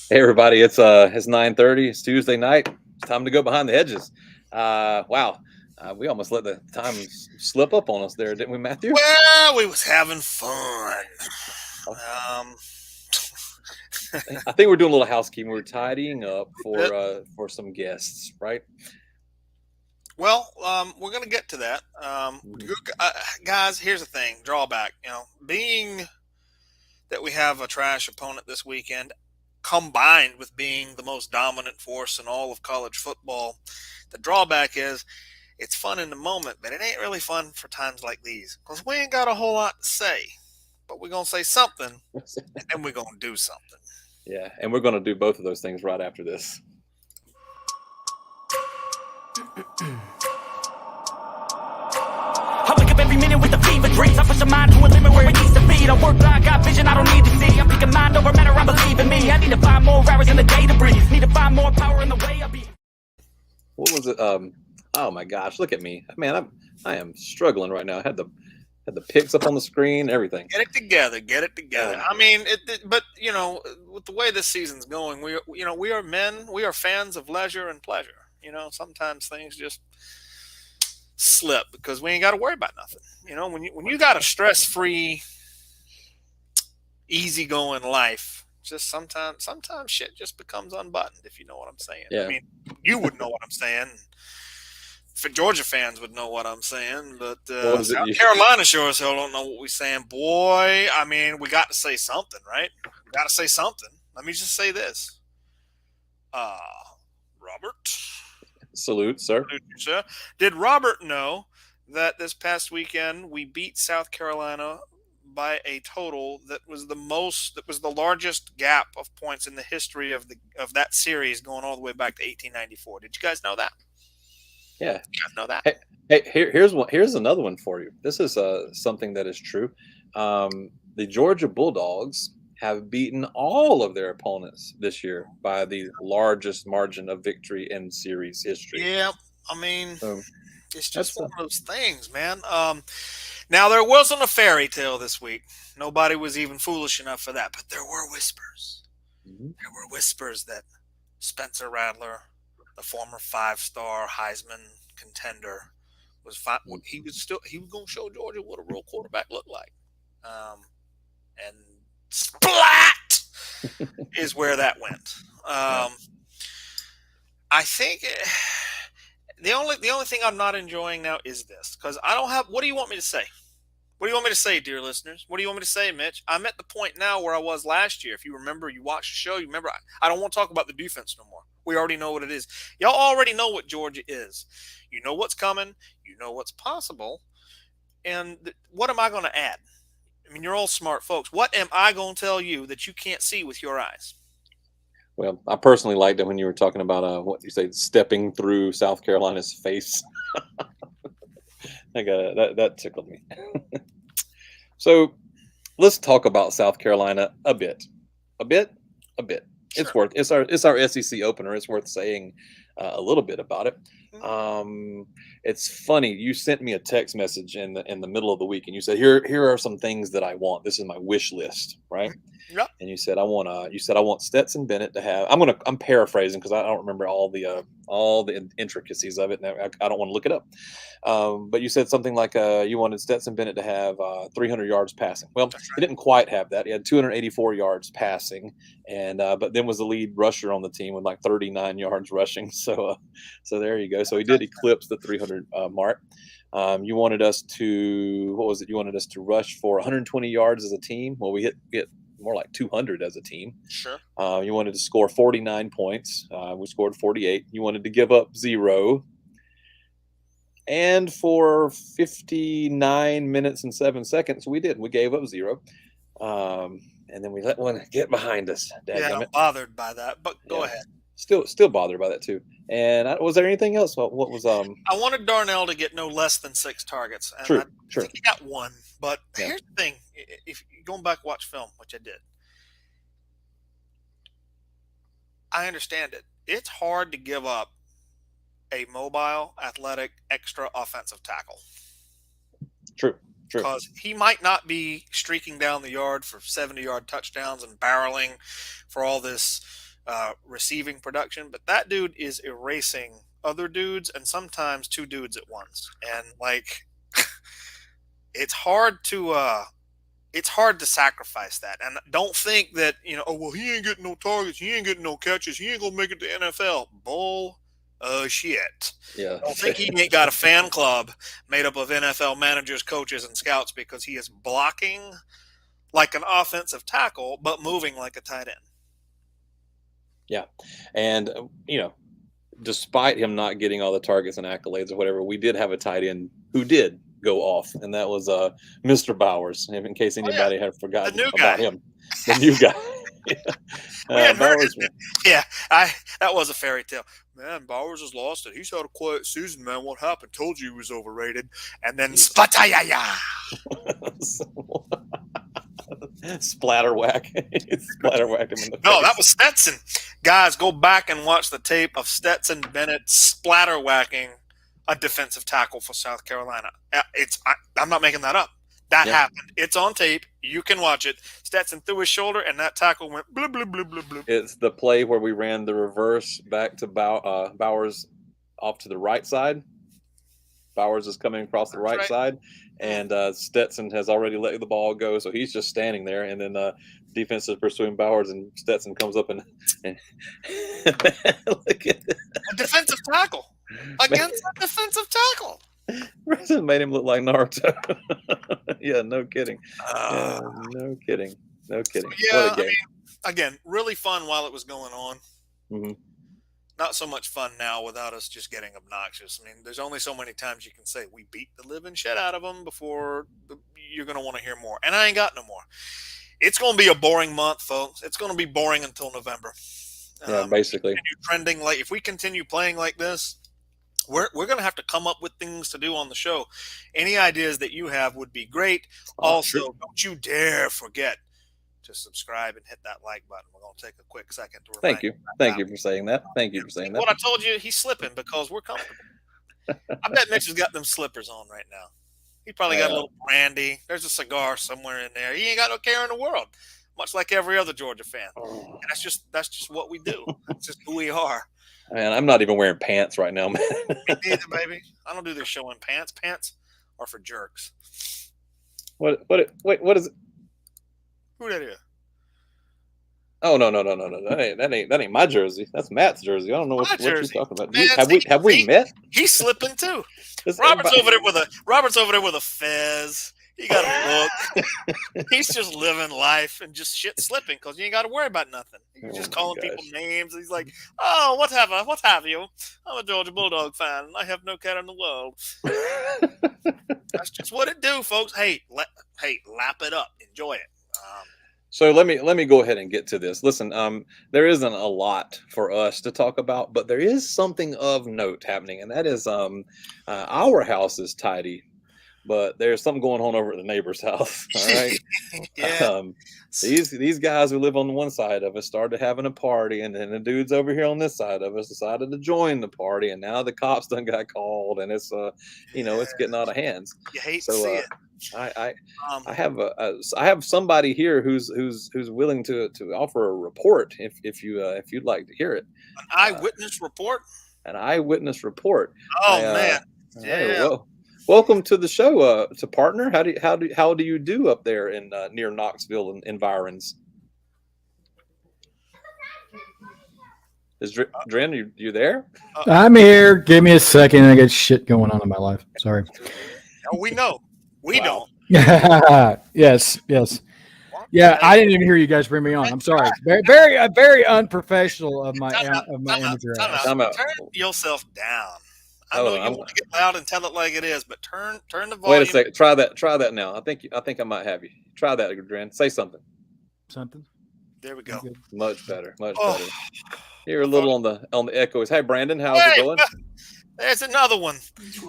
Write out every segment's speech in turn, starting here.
Hey everybody, it's 9:30. It's Tuesday night. It's time to go behind the hedges. Wow, we almost let the time slip up on us there, didn't we, Matthew? Well, we was having fun. Oh, Um, I think we're doing a little housekeeping. We're tidying up it- for some guests, right? we're gonna get to that. Mhm. Guys, here's the thing: drawback. Being that we have a trash opponent this weekend, combined with being the most dominant force in all of college football, the drawback is it's fun in the moment, but it ain't really fun for times like these because we ain't got a whole lot to say. But we're gonna say something, and then we're gonna do something. Yeah, and we're going to do both of those things right after this. I wake up every minute with the fever dreams. I push my mind to a limit where it needs to be. I work blind, got vision I don't need to see. I'm picking mind over matter, I believe in me. I need to find more hours in the day to breathe. Need to find more power in the way I be. What was it? Oh my gosh, look at me, man! I am struggling right now. I had the picks up on the screen, everything. Get it together. Get it together. Uh, I mean, but with the way this season's going, we are men. We are fans of leisure and pleasure. Sometimes things just slip because we ain't got to worry about nothing. When you got a stress-free, easygoing life, just sometimes shit just becomes unbuttoned. If you know what I'm saying. I yeah. mean, you would know what I'm saying. For Georgia fans would know what I'm saying, but What was it? South Carolina sure as hell don't know what we're saying. Boy, I mean, we got to say something, right? We got to say something. Let me just say this. Uh, Robert, Salute, sir. sir, did Robert know that this past weekend we beat South Carolina by a total that was the largest gap of points in the history of that series going all the way back to 1894. Did you guys know that? Yeah. You guys know that? Hey, here's one. Here's another one for you. This is something that is true. The Georgia Bulldogs have beaten all of their opponents this year by the largest margin of victory in series history. Yeah, I mean, So it's just that's one of those things, man. Now there wasn't a fairy tale this week. Nobody was even foolish enough for that, but there were whispers. mhm. There were whispers that Spencer Rattler, the former five-star Heisman contender, was fine. He was going to show Georgia what a real quarterback looked like, and splat is where that went. Yeah. I think the only thing I'm not enjoying now is this because I don't have. What do you want me to say? What do you want me to say, dear listeners? What do you want me to say, Mitch? I'm at the point now where I was last year. If you remember, you watched the show. You remember, I don't want to talk about the defense no more. We already know what it is. Y'all already know what Georgia is. You know what's coming. You know what's possible. And what am I going to add? I mean, you're all smart folks. What am I going to tell you that you can't see with your eyes? Well, I personally liked it when you were talking about what you say, stepping through South Carolina's face. That tickled me. So let's talk about South Carolina a bit, a bit, a bit. Sure. It's our SEC opener. It's worth saying a little bit about it. Mhm. It's funny. You sent me a text message in the middle of the week, and you said, "Here are some things that I want. This is my wish list, right?" Yep. And you said I want Stetson Bennett to have. I'm paraphrasing because I don't remember all the intricacies of it, and I don't want to look it up. But you said something like you wanted Stetson Bennett to have 300 yards passing. Well, That's he right. didn't quite have that. He had 284 yards passing, and but then was the lead rusher on the team with like 39 yards rushing. So there you go. So he did eclipse the 300 mark. You wanted us to what was it? You wanted us to rush for 120 yards as a team. Well, we hit more like 200 as a team. Sure. You wanted to score 49 points. We scored 48. You wanted to give up 0. And for 59 minutes and 7 seconds, we did. We gave up 0. And then we let one get behind us. Yeah, Dadgummit. I'm bothered by that, but go Yeah. ahead. Still bothered by that too. And was there anything else? What was I wanted Darnell to get no less than 6 targets, and I true. think he got one. But Yeah. here's the thing: if you're going back and watch film, which I did, I understand it. It's hard to give up a mobile, athletic, extra offensive tackle True. because he might not be streaking down the yard for 70-yard touchdowns and barreling for all this receiving production, but that dude is erasing other dudes and sometimes two dudes at once. And like, it's hard to sacrifice that. And don't think that, oh, well, he ain't getting no targets, he ain't getting no catches, he ain't gonna make it to NFL. Bull shit. Yeah. Don't think he ain't got a fan club made up of NFL managers, coaches, and scouts because he is blocking like an offensive tackle, but moving like a tight end. Yeah. And, despite him not getting all the targets and accolades or whatever, we did have a tight end who did go off, and that was Mr. Bowers. In case anybody had forgotten about him, the new guy. Bowers, that was a fairy tale. Man, Bowers has lost it. He's had a quiet season, man. What happened? Told you he was overrated. And then splatayaya. Splatterwhack. Splatterwhacked him in the face. No, that was Stetson. Guys, go back and watch the tape of Stetson Bennett splatterwhacking a defensive tackle for South Carolina. I'm not making that up. That happened. It's on tape. You can watch it. Stetson threw his shoulder, and that tackle went bloop, bloop, bloop, bloop, bloop. It's the play where we ran the reverse back to Bowers off to the right side. Bowers is coming across the right side, and Stetson has already let the ball go, so he's just standing there. And then defense is pursuing Bowers, and Stetson comes up and look at it. A defensive tackle against a defensive tackle. Reason made him look like Naruto. Yeah, no kidding. No kidding. Yeah, what a game. Again, really fun while it was going on. Mm-hmm. Not so much fun now without us just getting obnoxious. I mean, there's only so many times you can say we beat the living shit out of them before you're going to want to hear more. And I ain't got no more. It's going to be a boring month, folks. It's going to be boring until November. Yeah, basically. Trending like if we continue playing like this, we're going to have to come up with things to do on the show. Any ideas that you have would be great. Also, don't you dare forget to subscribe and hit that like button. We're going to take a quick second to remind you. Thank you for saying that. Thank you for saying that. What I told you, he's slipping because we're comfortable. I bet Mitch has got them slippers on right now. He probably got a little brandy. There's a cigar somewhere in there. He ain't got no care in the world, much like every other Georgia fan. And that's just what we do. That's just who we are. Man, I'm not even wearing pants right now, man. Me neither, baby. I don't do this show in pants. Pants are for jerks. Wait, what is it? Who that is? Oh no! That ain't my jersey. That's Matt's jersey. I don't know what you're talking about. Man, have we met? He's slipping too. Robert's over there with a fez. He got a book. He's just living life and just shit slipping because you ain't got to worry about nothing. You're just calling people names. He's like, "Oh, what have you? I'm a Georgia Bulldog fan. I have no care in the world." That's just what it do, folks. Hey, lap it up. Enjoy it. So let me go ahead and get to this. Listen, there isn't a lot for us to talk about, but there is something of note happening, and that is our house is tidy, but there's something going on over at the neighbor's house. All right. Yeah. These guys who live on one side of us started having a party, and then the dudes over here on this side of us decided to join the party, and now the cops done got called, and it's it's getting out of hands. You hate to see it. I have somebody here who's willing to offer a report if you'd like to hear it. An eyewitness report. An eyewitness report. Oh man. Yeah. Welcome to the show, to partner. How do you do up there in near Knoxville and environs? Is Dren, you there? I'm here. Give me a second. I got shit going on in my life. Sorry. No, we know. We don't. Yes. Yeah, I didn't even hear you guys bring me on. I'm sorry. Very unprofessional of my amateur. Turn yourself down. I know you want to get loud and tell it like it is, but turn the volume. Wait a second. Try that now. I think I might have you. Try that, Dren. Say something. There we go. Much better. Better. You're a little on the echoes. Hey, Brandon, how's it going? There's another one.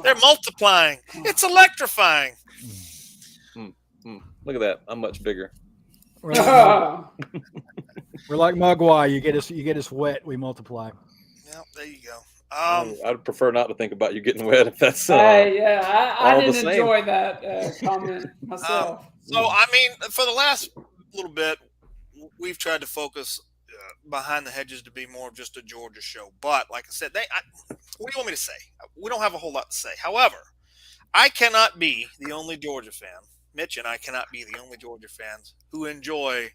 They're multiplying. It's electrifying. Look at that. I'm much bigger. We're like Mogwai. You get us wet, we multiply. Yeah, there you go. I'd prefer not to think about you getting wet if that's I didn't enjoy that comment myself. So I mean, for the last little bit, we've tried to focus Behind the Hedges to be more of just a Georgia show. But like I said, what do you want me to say? We don't have a whole lot to say. However, I cannot be the only Georgia fan. Mitch and I cannot be the only Georgia fans who enjoy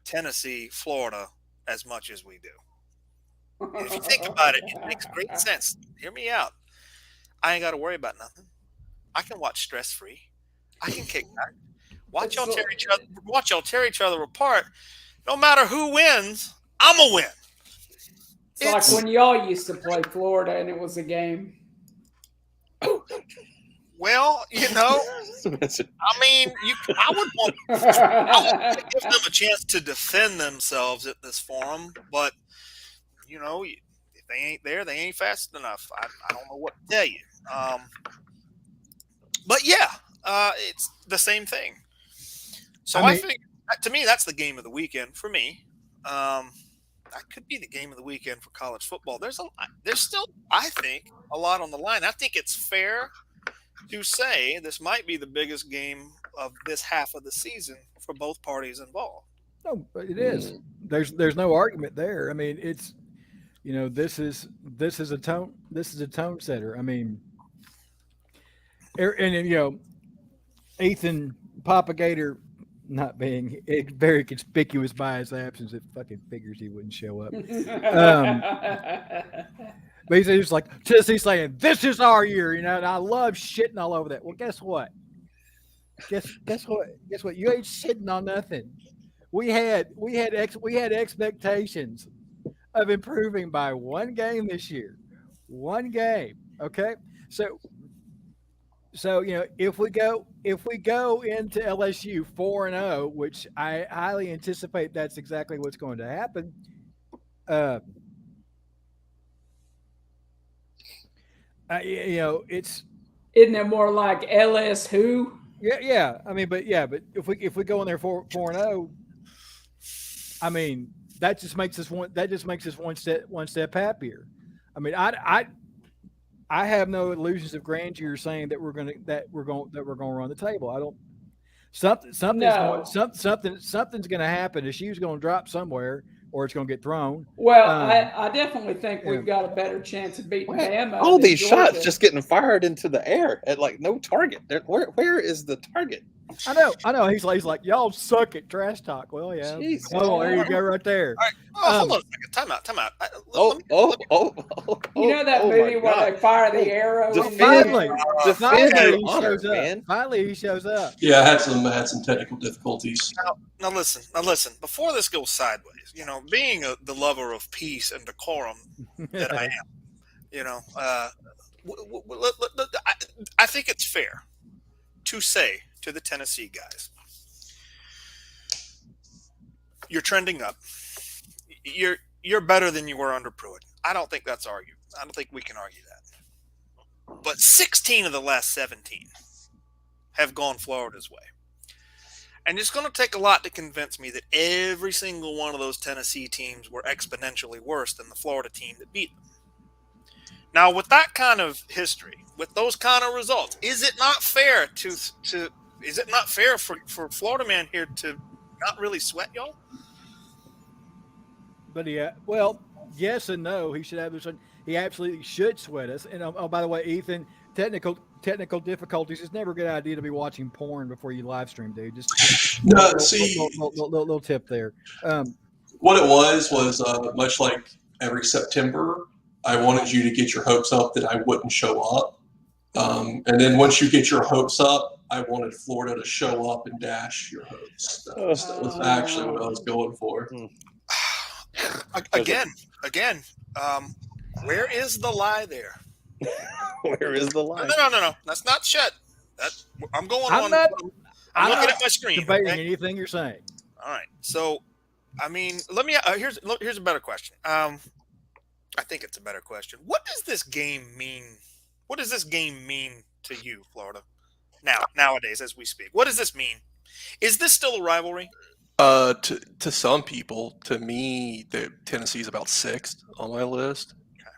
Tennessee, Florida as much as we do. And if you think about it, it makes great sense. Hear me out. I ain't got to worry about nothing. I can watch stress-free. I can kick back. Watch y'all tear each other apart. No matter who wins, I'm a win. It's like when y'all used to play Florida and it was a game. Well, I mean, I would want to give them a chance to defend themselves at this forum, but if they ain't there, they ain't fast enough. I don't know what to tell you. But yeah, it's the same thing. So I think, to me, that's the game of the weekend for me. That could be the game of the weekend for college football. There's still, I think, a lot on the line. I think it's fair to say this might be the biggest game of this half of the season for both parties involved. No, but it is. There's no argument there. I mean, it's this is a tone setter. I mean, and Ethan Propagator not being very conspicuous by his absence, it fucking figures he wouldn't show up. But he's just like Tennessee's saying, "This is our year," and I love shitting all over that. Well, guess what? Guess what? You ain't shitting on nothing. We had expectations of improving by one game this year. One game. Okay. So if we go into LSU 4-0, which I highly anticipate that's exactly what's going to happen. It's isn't it more like LS who? Yeah. I mean, but if we go in there 4-0, I mean that just makes us one step happier. I mean, I have no illusions of grandeur saying that we're going to run the table. I don't. Something's going to happen. The shoe's going to drop somewhere, or it's going to get thrown. Well, I definitely think we've got a better chance of beating Bama. All these shots just getting fired into the air at no target. Where is the target? I know. He's like, y'all suck at trash talk. Well, yeah. Jeez. Oh, there you go, right there. All right. Hold on a second. Time out. You know that movie where they fire the arrow? Finally, man. Finally, he shows up. Yeah, I had some technical difficulties. Now listen. Before this goes sideways, being the lover of peace and decorum that I am, I think it's fair to say to the Tennessee guys, you're trending up. You're better than you were under Pruitt. I don't think that's argued. I don't think we can argue that. But 16 of the last 17 have gone Florida's way. And it's going to take a lot to convince me that every single one of those Tennessee teams were exponentially worse than the Florida team that beat them. Now, with that kind of history, with those kind of results, is it not fair for Florida man here to not really sweat y'all? But well, yes and no. He should have this one. He absolutely should sweat us. And by the way, Ethan, technical difficulties. It's never a good idea to be watching porn before you live stream, dude. Just little tip there. What it was much like every September, I wanted you to get your hopes up that I wouldn't show up. And then once you get your hopes up, I wanted Florida to show up and dash your hopes. That was actually what I was going for. Again, where is the lie there? Where is the lie? No. That's not shut. I'm going on. I'm looking at my screen. Debating anything you're saying. All right. So, I mean, let me. Here's a better question. I think it's a better question. What does this game mean? What does this game mean to you, Florida? Nowadays, as we speak, what does this mean? Is this still a rivalry? To some people, to me, Tennessee's about sixth on my list. Okay.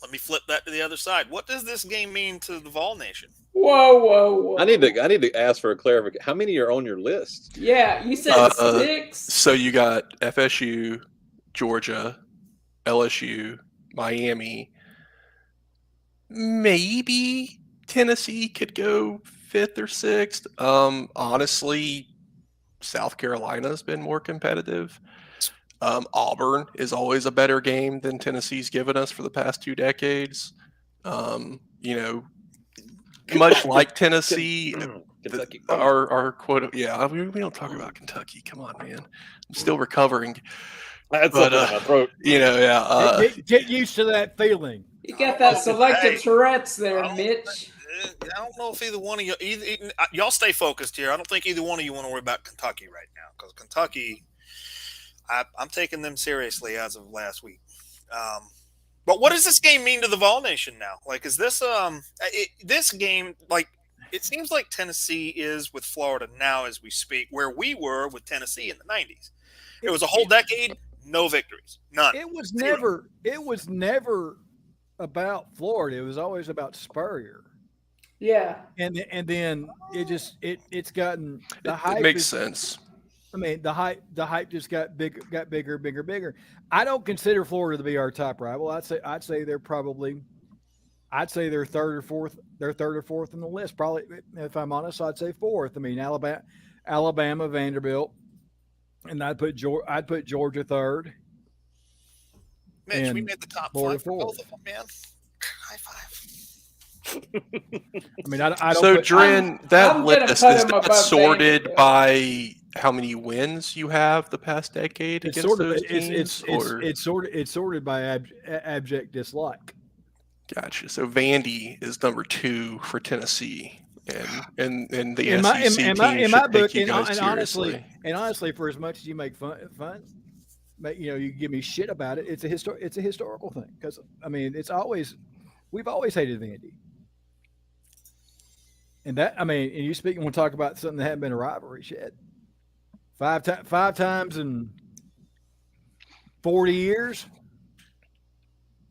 Let me flip that to the other side. What does this game mean to the Vol Nation? Whoa. I need to ask for a clarification. How many are on your list? Yeah, you said 6. So you got FSU, Georgia, LSU, Miami. Maybe Tennessee could go 5th or 6th. Honestly, South Carolina's been more competitive. Auburn is always a better game than Tennessee's given us for the past 2 decades. Much like Tennessee, Kentucky. our quote, we don't talk about Kentucky. Come on, man. I'm still recovering. I had something in my throat. Get used to that feeling. You got that selective Tourette's there, Mitch. I don't know if either one of you, y'all stay focused here. I don't think either one of you want to worry about Kentucky right now, because Kentucky, I'm taking them seriously as of last week. But what does this game mean to the Vol Nation now? Like, is this this game, like, it seems like Tennessee is with Florida now as we speak, where we were with Tennessee in the 90s. It was a whole decade, no victories, none. It was never about Florida. It was always about Spurrier. Yeah. And then it's gotten the hype. It makes sense. I mean, the hype just got bigger. I don't consider Florida to be our top rival. I'd say they're third or fourth. They're third or fourth in the list. Probably, if I'm honest, I'd say fourth. I mean, Alabama, Vanderbilt, and I'd put Georgia third. Mitch, we made the top Florida 5 for both of them, man. High five. I mean, I don't. So, put, Dren, that list is that sorted Vanderbilt by how many wins you have the past decade it's against those teams? it's sorted by abject dislike. Gotcha. So Vandy is number 2 for Tennessee, and the SEC team in my book, you guys and seriously. honestly, for as much as you make fun, you give me shit about it. It's a historical thing, because I mean, we've always hated Vandy. And that, I mean, and you speak, we'll talk about something that hadn't been a rivalry shit. 5 times in 40 years.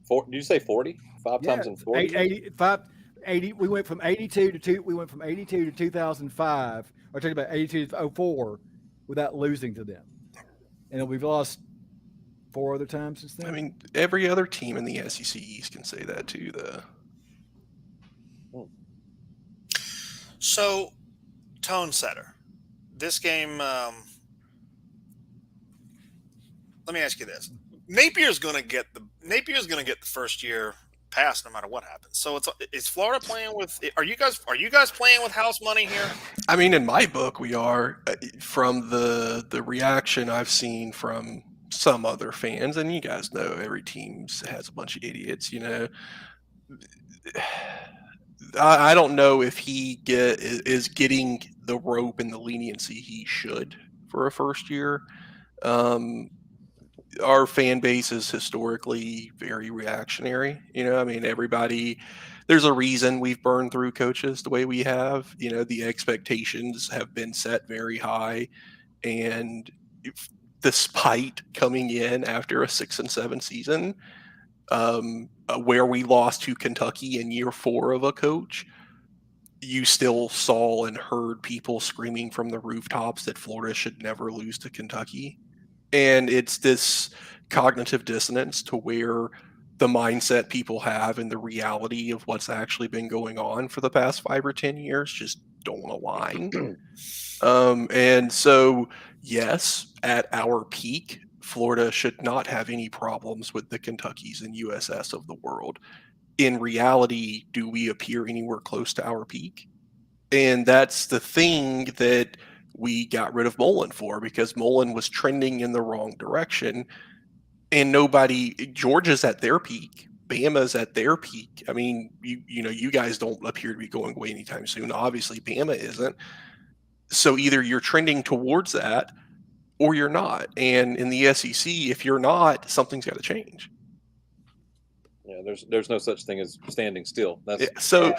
Did you say 40? 5 times in 40? 80. We went from 82 to 2005. Or talking about 82 to 04 without losing to them, and we've lost 4 other times since then. I mean, every other team in the SEC East can say that too, though. So, tone setter. This game, let me ask you this: Napier's going to get the first year pass no matter what happens. So is Florida playing with? Are you guys playing with house money here? I mean, in my book, we are. From the reaction I've seen from some other fans, and you guys know every team has a bunch of idiots. I don't know if he is getting the rope and the leniency he should for a first year. Our fan base is historically very reactionary. I mean, everybody, there's a reason we've burned through coaches the way we have. The expectations have been set very high, and despite coming in after a 6-7 season, where we lost to Kentucky in year 4 of a coach, you still saw and heard people screaming from the rooftops that Florida should never lose to Kentucky. And it's this cognitive dissonance to where the mindset people have and the reality of what's actually been going on for the past 5 or 10 years just don't align. And so, yes, at our peak, Florida should not have any problems with the Kentuckys and USS of the world. In reality, do we appear anywhere close to our peak? And that's the thing that we got rid of Mullen for, because Mullen was trending in the wrong direction. And Georgia's at their peak. Bama's at their peak. I mean, you guys don't appear to be going away anytime soon. Obviously, Bama isn't. So either you're trending towards that or you're not. And in the SEC, if you're not, something's got to change. Yeah, there's no such thing as standing still. So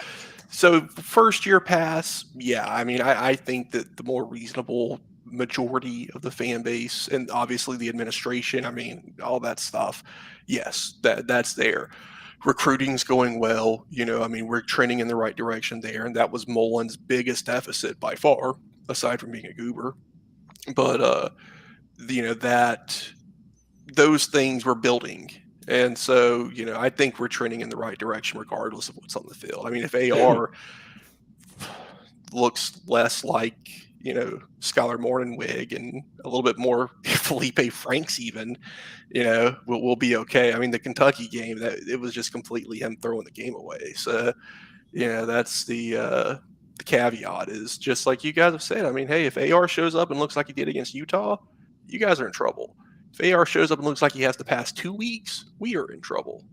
first year pass, yeah. I mean, I think that the more reasonable majority of the fan base, and obviously the administration, I mean, all that stuff, yes, that's there. recruiting's going well. I mean, we're trending in the right direction there, and that was Mullen's biggest deficit by far, aside from being a goober. But that those things were building. And so, I think we're trending in the right direction regardless of what's on the field. I mean, if AR looks less like, Skylar Morningwig and a little bit more Felipe Franks even, we'll be okay. I mean, the Kentucky game, it was just completely him throwing the game away. So, that's the caveat is just like you guys have said. I mean, hey, if AR shows up and looks like he did against Utah, you guys are in trouble. If AR shows up and looks like he has to pass 2 weeks, we are in trouble.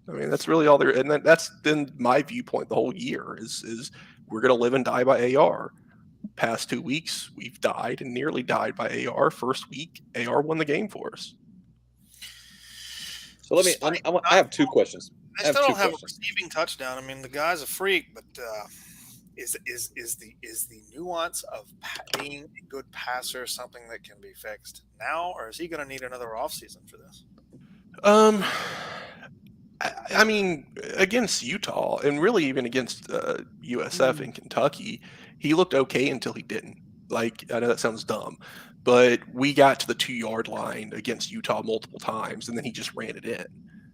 I mean, that's really all there. And that's been my viewpoint the whole year is we're going to live and die by AR. Past 2 weeks, we've died and nearly died by AR. First week, AR won the game for us. So I have 2 questions. I still don't have a receiving touchdown. I mean, the guy's a freak, but is the nuance of being a good passer something that can be fixed now, or is he going to need another offseason for this? I mean, against Utah and really even against USF and Kentucky, he looked okay until he didn't. Like, I know that sounds dumb, but we got to the 2-yard line against Utah multiple times, and then he just ran it in.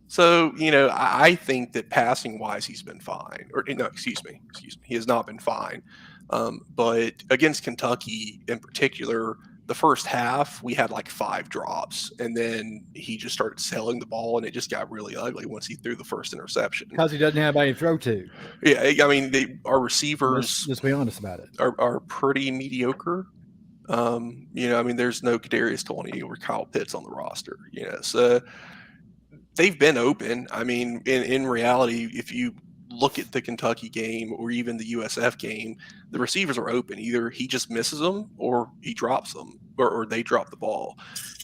So, I think that passing-wise, he's been fine. Or, no, excuse me. He has not been fine. But against Kentucky in particular, the first half, we had like 5 drops, and then he just started selling the ball, and it just got really ugly once he threw the first interception. Because he doesn't have anybody to throw to. Yeah, I mean, our receivers, let's be honest about it, are pretty mediocre. I mean, there's no Kadarius Toney or Kyle Pitts on the roster. So they've been open. I mean, in reality, if you look at the Kentucky game or even the USF game, the receivers are open. Either he just misses them or he drops them or they drop the ball.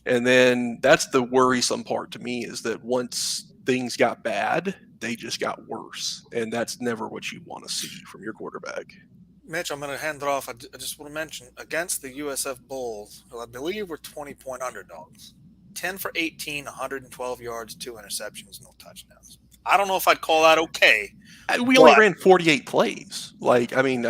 And then that's the worrisome part to me, is that once things got bad, they just got worse. And that's never what you want to see from your quarterback. Mitch, I'm going to hand it off. I just want to mention, against the USF Bulls, who I believe were 20-point underdogs, 10 for 18, 112 yards, 2 interceptions, no touchdowns. I don't know if I'd call that okay. We only ran 48 plays. Like, I mean,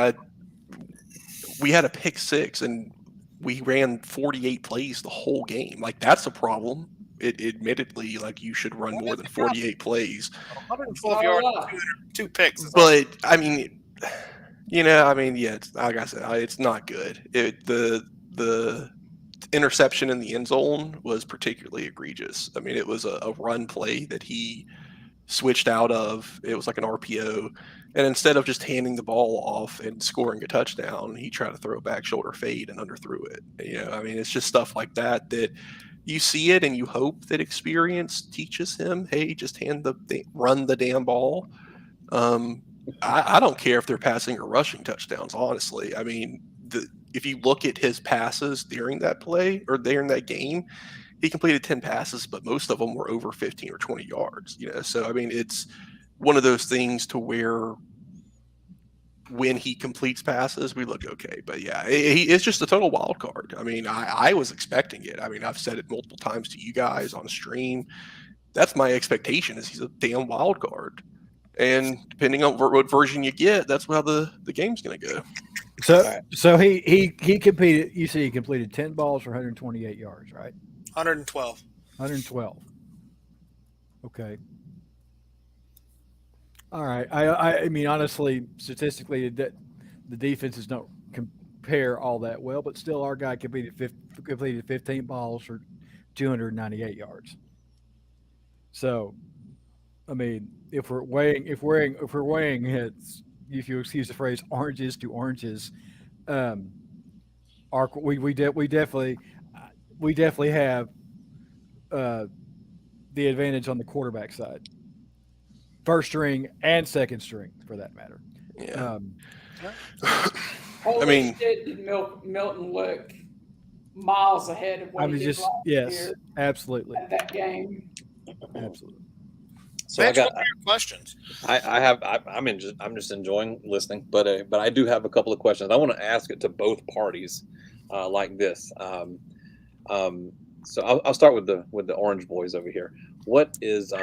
we had a pick 6, and we ran 48 plays the whole game. Like, that's a problem. Admittedly, like, you should run more than 48 plays. 112 yards, 2 picks. But, I mean, yeah, like I said, it's not good. The interception in the end zone was particularly egregious. I mean, it was a run play that he switched out of. It was like an RPO, and instead of just handing the ball off and scoring a touchdown, he tried to throw a back shoulder fade and underthrew it. I mean, it's just stuff like that you see it and you hope that experience teaches him, hey, just run the damn ball. I don't care if they're passing or rushing touchdowns, honestly. I mean, if you look at his passes during that play or during that game, he completed 10 passes, but most of them were over 15 or 20 yards. So I mean, it's one of those things to where when he completes passes, we look okay. But yeah, it's just a total wild card. I mean, I was expecting it. I mean, I've said it multiple times to you guys on stream. That's my expectation, is he's a damn wild card. And depending on what version you get, that's how the game's going to go. So he competed. You see, he completed 10 balls for 128 yards, right? 112. 112. Okay. All right. I mean, honestly, statistically, the defenses don't compare all that well, but still, our guy completed 15 balls for 298 yards. So, I mean, if we're weighing heads, if you excuse the phrase, oranges to oranges, we definitely have the advantage on the quarterback side, first string and second string for that matter. Yeah. I mean, did Milton look miles ahead of what he did last year? Absolutely. At that game. Absolutely. So Mitch, what are your questions? I'm just enjoying listening, but I do have a couple of questions. I want to ask it to both parties, like this. So I'll start with the Orange Boys over here. What is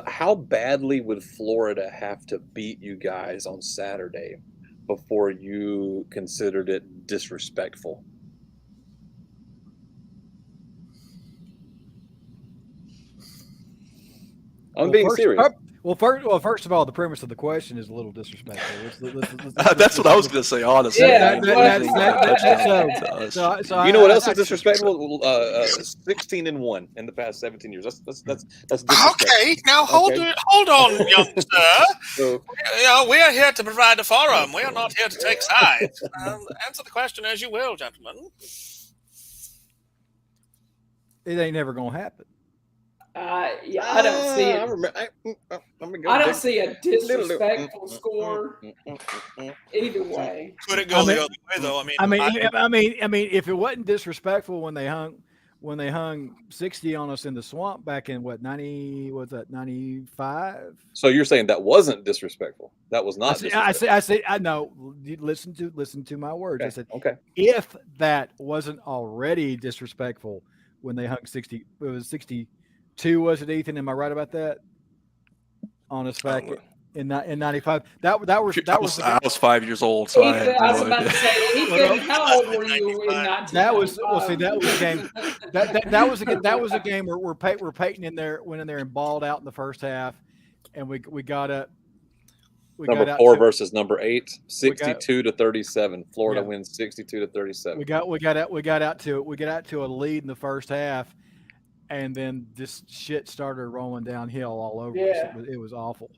How badly would Florida have to beat you guys on Saturday before you considered it disrespectful? I'm being serious. First of all, the premise of the question is a little disrespectful. That's what I was going to say, honestly. Yeah, you know what else is disrespectful? 16-1 in the past 17 years. That's disrespectful. Okay, now hold on, youngster. So, we are here to provide a forum. We are not here to take sides. Answer the question as you will, gentlemen. It ain't never gonna happen. I don't see it. I don't see a disrespectful score either way. Could it go the other way though? I mean, if it wasn't disrespectful when they hung 60 on us in the swamp back in 95? So you're saying that wasn't disrespectful? That was not. I know. Listen to my words. Okay. I said, okay. If that wasn't already disrespectful when they hung 60, it was 62. Was it, Ethan? Am I right about that? On us back in 95. That was. I was 5 years old, so Ethan, I was about to say, Ethan, how old were you in 1995? That was a game. That was a game where Peyton went in there and balled out in the first half, and we got up. Number 4 versus number 8, 62-37. Florida wins 62-37. We got out to a lead in the first half, and then this shit started rolling downhill all over us. It was awful.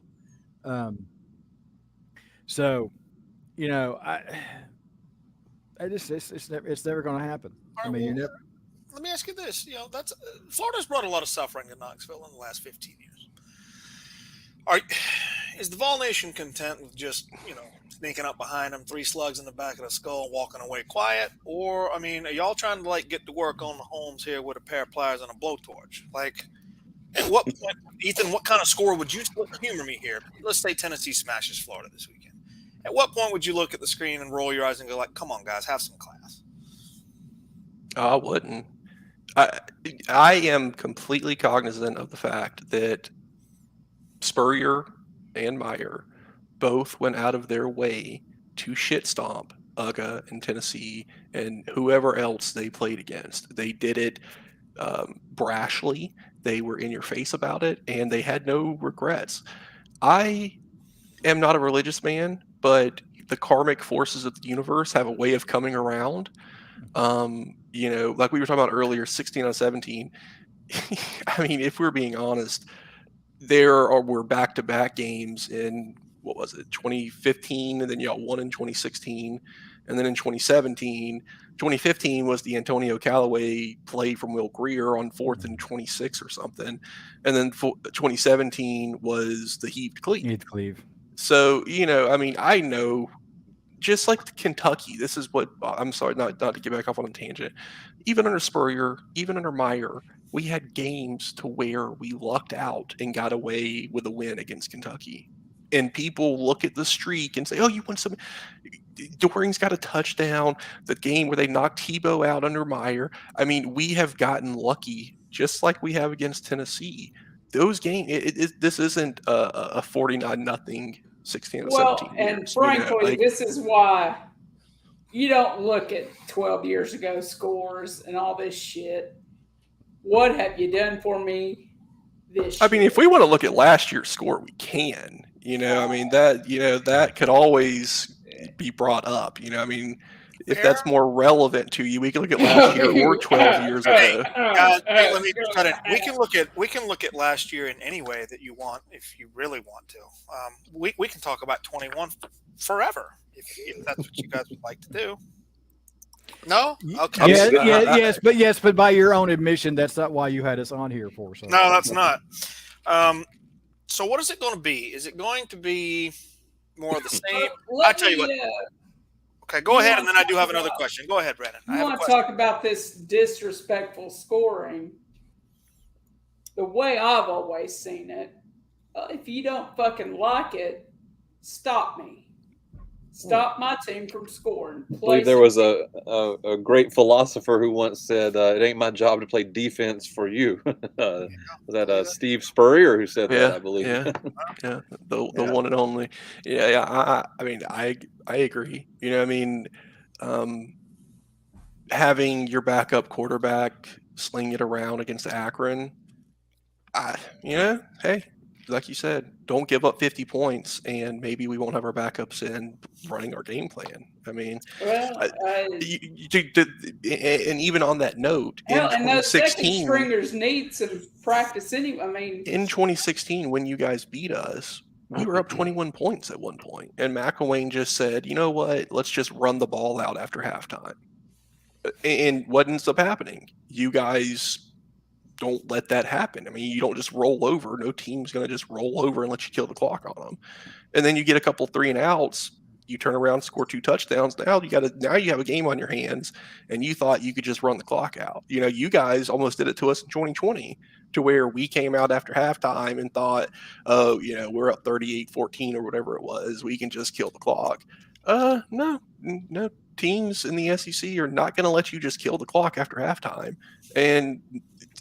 So, it's never going to happen. Right, I mean, let me ask you this: Florida's brought a lot of suffering to Knoxville in the last 15 years. Is the Vol Nation content with just sneaking up behind them, 3 slugs in the back of the skull, walking away quiet? Or, are y'all trying to get to work on the homes here with a pair of pliers and a blowtorch? At what point, Ethan, what kind of score would you humor me here? Let's say Tennessee smashes Florida this weekend. At what point would you look at the screen and roll your eyes and go come on, guys, have some class? I wouldn't. I am completely cognizant of the fact that Spurrier and Meyer both went out of their way to shit stomp UGA and Tennessee and whoever else they played against. They did it brashly. They were in your face about it, and they had no regrets. I am not a religious man, but the karmic forces of the universe have a way of coming around. Like we were talking about earlier, 16 on 17. I mean, if we're being honest, there were back-to-back games in, 2015, and then y'all won in 2016, and then in 2015 was the Antonio Callaway play from Will Greer on 4th and 26 or something, and then 2017 was the heaved cleave. So I know, just like Kentucky, this is what I'm sorry, not to get back off on a tangent. Even under Spurrier, even under Meyer, we had games to where we lucked out and got away with a win against Kentucky. And people look at the streak and say, "Oh, you won some." Doring's got a touchdown. The game where they knocked Tebow out under Meyer. I mean, we have gotten lucky, just like we have against Tennessee. Those games. This isn't a 49-0, 16 or 17 years. And frankly, this is why you don't look at 12 years ago scores and all this shit. What have you done for me this year? I mean, if we want to look at last year's score, we can. That could always be brought up. If that's more relevant to you, we can look at last year or 12 years ago. Guys, let me cut in. We can look at last year in any way that you want, if you really want to. We can talk about 21 forever if that's what you guys would like to do. No? Okay. Yes, but by your own admission, that's not why you had us on here for. So. No, that's not. So what is it going to be? Is it going to be more of the same? I'll tell you what. Okay, go ahead, and then I do have another question. Go ahead, Brandon. I want to talk about this disrespectful scoring. The way I've always seen it, if you don't fucking like it, stop me. Stop my team from scoring. I believe there was a great philosopher who once said, "It ain't my job to play defense for you." Was that Steve Spurrier who said that? I believe. Yeah, the one and only. Yeah. I mean, I agree. You know, I mean, having your backup quarterback sling it around against Akron, hey, like you said, don't give up 50 points, and maybe we won't have our backups in running our game plan. I mean, and even on that note, in and those second 2016, stringers need some practice anyway. I mean, in 2016, when you guys beat us, we were up 21 points at one point, and McElwain just said, "You know what? Let's just run the ball out after halftime." And what ends up happening? You guys don't let that happen. I mean, you don't just roll over. No team's going to just roll over and let you kill the clock on them. And then you get a couple 3-and-outs. You turn around, score 2 touchdowns. Now you have a game on your hands, and you thought you could just run the clock out. You know, you guys almost did it to us in 2020, to where we came out after halftime and thought, oh, we're up 38-14 or whatever it was. We can just kill the clock. No. Teams in the SEC are not going to let you just kill the clock after halftime. And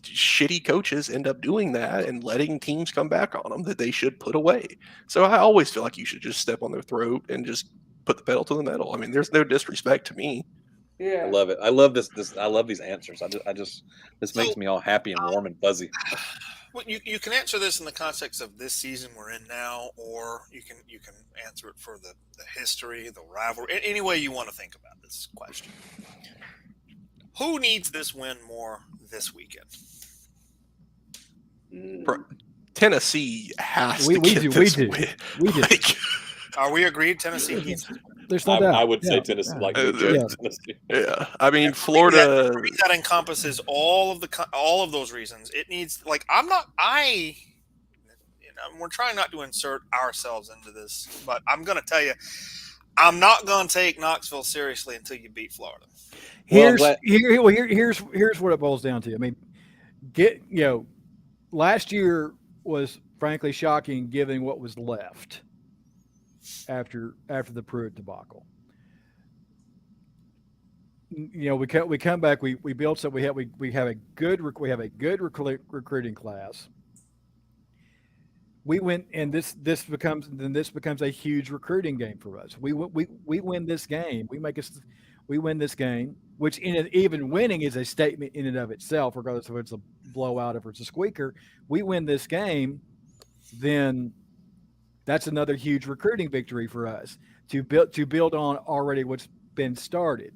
shitty coaches end up doing that and letting teams come back on them that they should put away. So I always feel like you should just step on their throat and just put the pedal to the metal. I mean, there's no disrespect to me. Yeah, I love it. I love this. I love these answers. This makes me all happy and warm and fuzzy. Well, you can answer this in the context of this season we're in now, or you can answer it for the history, the rivalry, any way you want to think about this question. Who needs this win more this weekend? Tennessee has to we get do. this We do. win. We do. Are we agreed? Tennessee needs. There's no doubt. I would say Tennessee, like Tennessee. Yeah, I mean Florida. That encompasses all of those reasons. It needs we're trying not to insert ourselves into this, but I'm going to tell you, I'm not going to take Knoxville seriously until you beat Florida. Here's what it boils down to. I mean, last year was frankly shocking given what was left after the Pruitt debacle. We come back. We built so we have a good recruiting class. We went, and this becomes a huge recruiting game for us. We win this game. We win this game, which even winning is a statement in and of itself, regardless if it's a blowout, if it's a squeaker. We win this game, then that's another huge recruiting victory for us to build on already what's been started.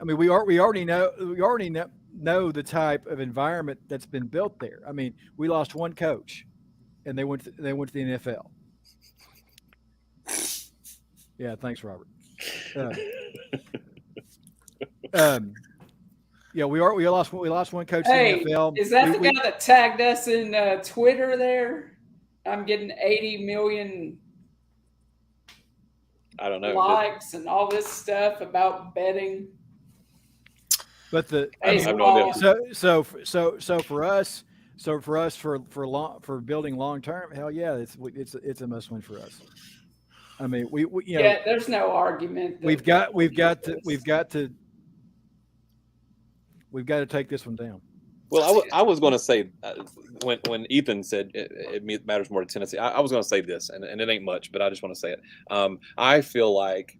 I mean, we already know the type of environment that's been built there. I mean, we lost one coach, and they went to the NFL. Yeah, thanks, Robert. We lost one coach in the NFL. Is that the guy that tagged us in Twitter there? I'm getting 80 million I don't know likes and all this stuff about betting. But I have no idea. So for us, for building long term, hell yeah, it's a must win for us. I mean, we there's no argument. We've got to take this one down. Well, I was going to say when Ethan said it matters more to Tennessee, I was going to say this, and it ain't much, but I just want to say it. I feel like,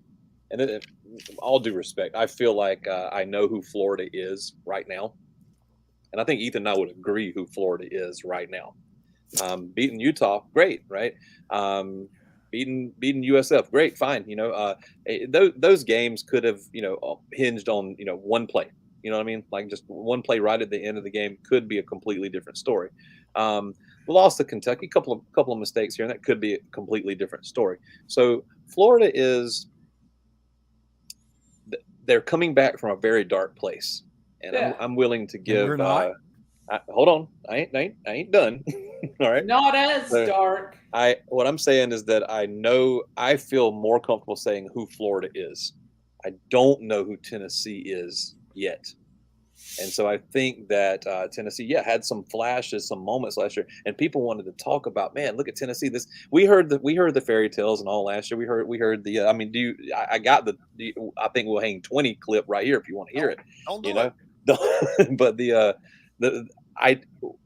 and all due respect, I feel like I know who Florida is right now, and I think Ethan and I would agree who Florida is right now. Beating Utah, great, right? Beating USF, great, fine. Those games could have hinged on one play. You know what I mean? Like just one play right at the end of the game could be a completely different story. The loss to Kentucky, couple of mistakes here, and that could be a completely different story. So Florida they're coming back from a very dark place, and I'm willing to give. Hold on, I ain't done. All right, not as dark. What I'm saying is that I feel more comfortable saying who Florida is. I don't know who Tennessee is yet. And so I think that Tennessee, had some flashes, some moments last year, and people wanted to talk about, man, look at Tennessee. This we heard the fairy tales and all last year. We heard the. I mean, I got I think we'll hang 20 clip right here if you want to hear it. Don't do You know, it. but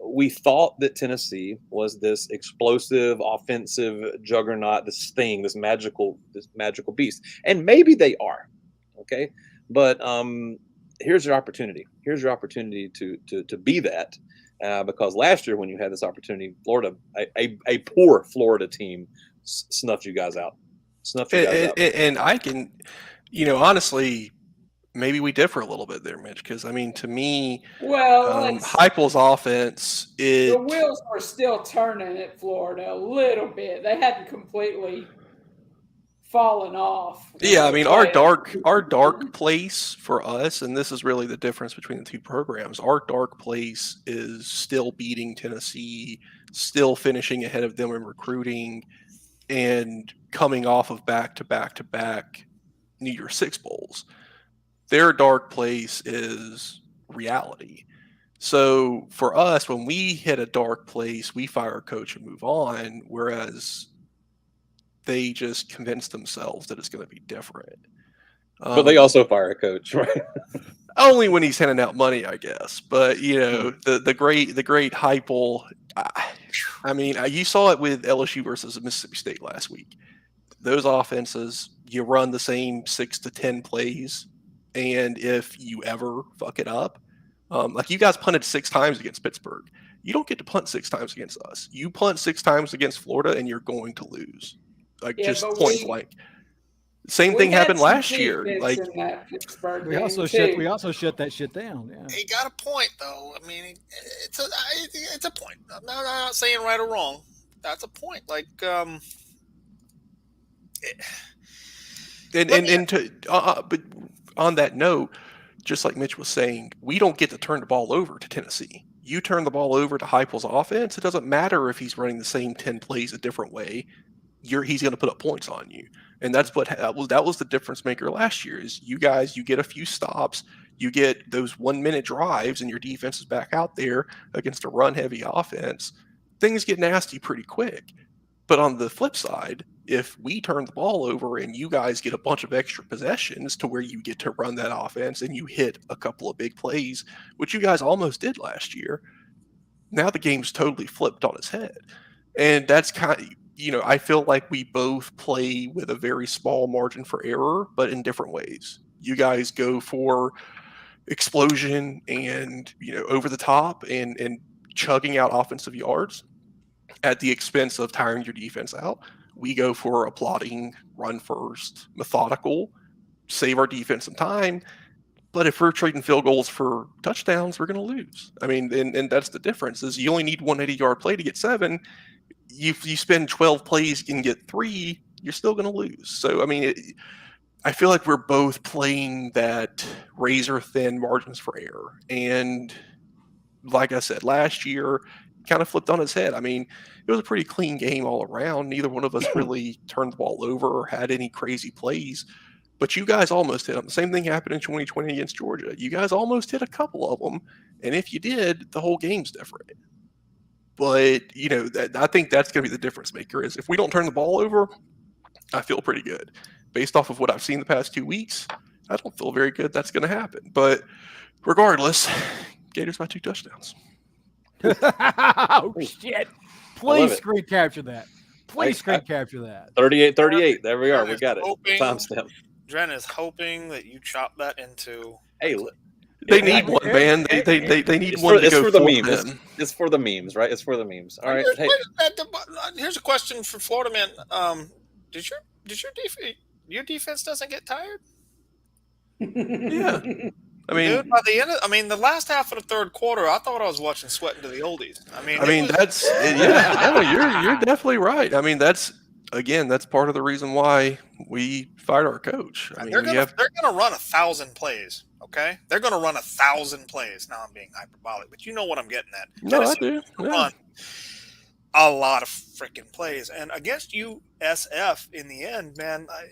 we thought that Tennessee was this explosive offensive juggernaut, this magical beast, and maybe they are. Okay, but here's your opportunity. Here's your opportunity to be that, because last year when you had this opportunity, Florida, a poor Florida team, snuffed you guys out. And I can, honestly, maybe we differ a little bit there, Mitch, because I mean, to me, Heupel's offense, the wheels were still turning at Florida a little bit. They hadn't completely fallen off. Yeah, I mean, our dark place for us, and this is really the difference between the two programs. Our dark place is still beating Tennessee, still finishing ahead of them in recruiting, and coming off of back-to-back New Year's Six bowls. Their dark place is reality. So for us, when we hit a dark place, we fire a coach and move on, whereas they just convince themselves that it's going to be different. But they also fire a coach, right? Only when he's handing out money, I guess. But the great Heupel. I mean, you saw it with LSU versus Mississippi State last week. Those offenses, you run the same 6 to 10 plays, and if you ever fuck it up, like you guys punted 6 times against Pittsburgh, you don't get to punt 6 times against us. You punt 6 times against Florida, and you're going to lose. Like just point blank. Same thing happened last year. Like we also shut that shit down. Yeah. He got a point though. I mean, it's a point. I'm not saying right or wrong. That's a point. Like but on that note, just like Mitch was saying, we don't get to turn the ball over to Tennessee. You turn the ball over to Heupel's offense, it doesn't matter if he's running the same 10 plays a different way. He's going to put up points on you. And that's that was the difference maker last year is you guys, you get a few stops, you get those 1-minute drives, and your defense is back out there against a run-heavy offense. Things get nasty pretty quick. But on the flip side, if we turn the ball over and you guys get a bunch of extra possessions to where you get to run that offense and you hit a couple of big plays, which you guys almost did last year, now the game's totally flipped on its head. And that's kind of, I feel like we both play with a very small margin for error, but in different ways. You guys go for explosion and, over the top and chugging out offensive yards at the expense of tiring your defense out. We go for a plodding, run first, methodical, save our defense some time. But if we're trading field goals for touchdowns, we're going to lose. I mean, and that's the difference is you only need 180-yard play to get 7. You spend 12 plays and get 3, you're still going to lose. So, I mean, I feel like we're both playing that razor-thin margins for error. And like I said, last year kind of flipped on its head. I mean, it was a pretty clean game all around. Neither one of us really turned the ball over or had any crazy plays. But you guys almost hit them. The same thing happened in 2020 against Georgia. You guys almost hit a couple of them. And if you did, the whole game's different. But, I think that's going to be the difference maker is if we don't turn the ball over, I feel pretty good. Based off of what I've seen the past 2 weeks, I don't feel very good that's going to happen. But regardless, Gators by 2 touchdowns. Oh, shit. Please screen capture that. Please screen capture that. 38-38. There we are. We got it. Timestamp. Dren is hoping that you chop that into. Hey, they need one, man. They need one to go for the memes. It's for the memes, right? It's for the memes. All right. Here's a question for Florida man. Did your defense doesn't get tired? Yeah. I mean, dude, by the end the last half of the third quarter, I thought I was watching Sweating to the Oldies. You're definitely right. I mean, that's part of the reason why we fired our coach. I mean, they're going to run 1,000 plays. Okay, they're going to run 1,000 plays. Now I'm being hyperbolic, but you know what I'm getting at. No, I do. Yeah. Run a lot of freaking plays, and against USF in the end, man. I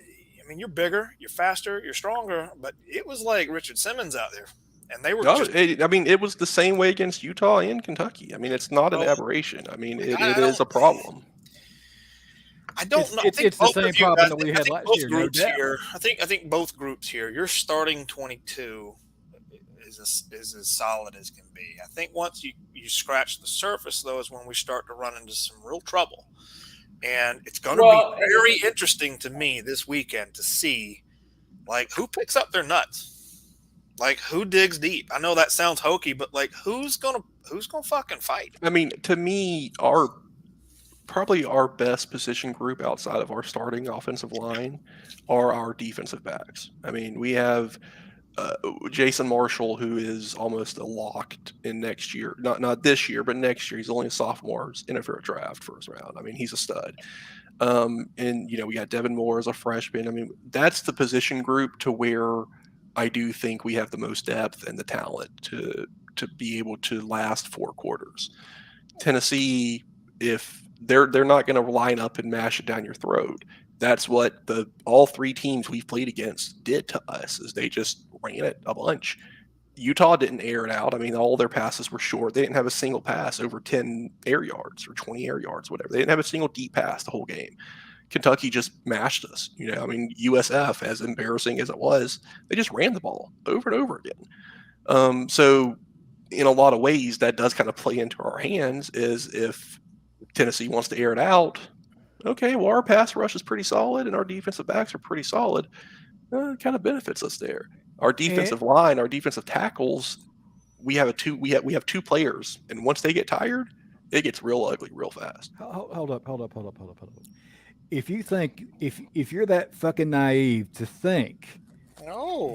mean, you're bigger, you're faster, you're stronger, but it was like Richard Simmons out there. and they were. No, Just, it was the same way against Utah and Kentucky. I mean, it's not an aberration. I mean, it is a problem. I don't know. It's the same problem that we had last year. No doubt. I think both groups here. Your starting 22 is as solid as can be. I think once you scratch the surface, though, is when we start to run into some real trouble. And it's going to be very interesting to me this weekend to see, like, who picks up their nuts, like who digs deep. I know that sounds hokey, but like, who's gonna fucking fight? I mean, to me, probably our best position group outside of our starting offensive line are our defensive backs. I mean, we have Jason Marshall, who is almost a locked in next year. Not this year, but next year. He's only a sophomore in a draft first round. I mean, he's a stud. And we got Devin Moore as a freshman. I mean, that's the position group to where I do think we have the most depth and the talent to be able to last 4 quarters. Tennessee, if they're not going to line up and mash it down your throat. That's what all 3 teams we've played against did to us, is they just ran it a bunch. Utah didn't air it out. I mean, all their passes were short. They didn't have a single pass over 10 air yards or 20 air yards, whatever. They didn't have a single deep pass the whole game. Kentucky just mashed us. I mean, USF, as embarrassing as it was, they just ran the ball over and over again. So in a lot of ways, that does kind of play into our hands, is if Tennessee wants to air it out, okay, well, our pass rush is pretty solid and our defensive backs are pretty solid. It kind of benefits us there. Our defensive line, our defensive tackles, we have 2 players, and once they get tired, it gets real ugly real fast. Hold up. If you think if you're that fucking naive to think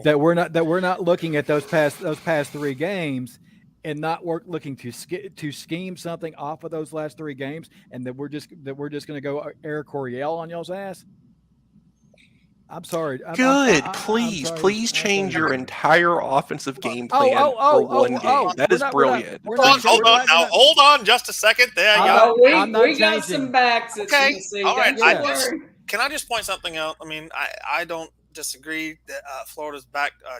that we're not looking at those past 3 games and not looking to scheme something off of those last 3 games, and that we're just going to go Eric Coryell on y'all's ass, I'm sorry. Good. Please change your entire offensive game plan for one game. That is brilliant. Hold on just a second there. We got some backs at Tennessee. All right. Can I just point something out? I mean, I don't disagree that Florida's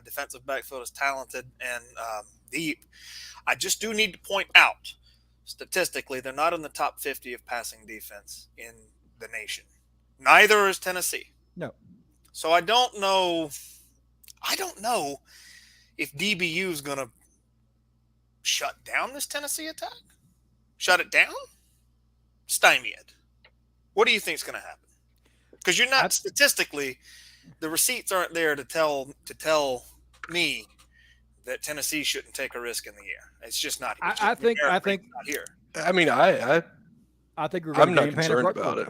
defensive backfield is talented and deep. I just do need to point out, statistically, they're not in the top 50 of passing defense in the nation. Neither is Tennessee. No. So I don't know if DBU is going to shut down this Tennessee attack. Shut it down? Stymie it. What do you think is going to happen? Because you're not statistically, the receipts aren't there to tell me that Tennessee shouldn't take a risk in the air. It's just not here. I think not here. I mean, I think I'm not concerned about it.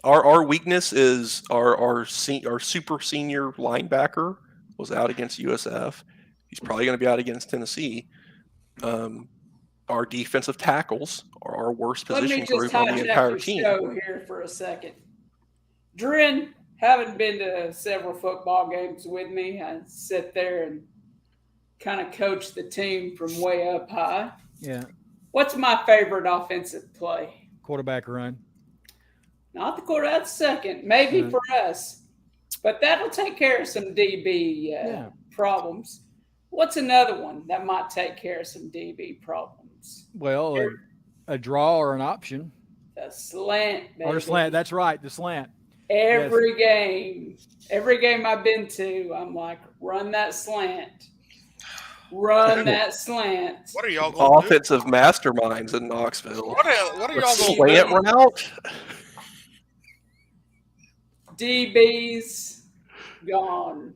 Our weakness is our super senior linebacker was out against USF. He's probably going to be out against Tennessee. Our defensive tackles are our worst position group on the entire team. Show here for a second. Dren, having been to several football games with me, I sit there and kind of coach the team from way up high. Yeah. What's my favorite offensive play? Quarterback run. Not the quarter. That's second, maybe for us, but that'll take care of some DB problems. What's another one that might take care of some DB problems? Well, a draw or an option. The slant, baby. Or a slant. That's right, the slant. Every game I've been to, I'm like, run that slant. Run that slant. What are y'all going to do? Offensive masterminds in Knoxville. What are y'all going to do? Slant route? DB's gone.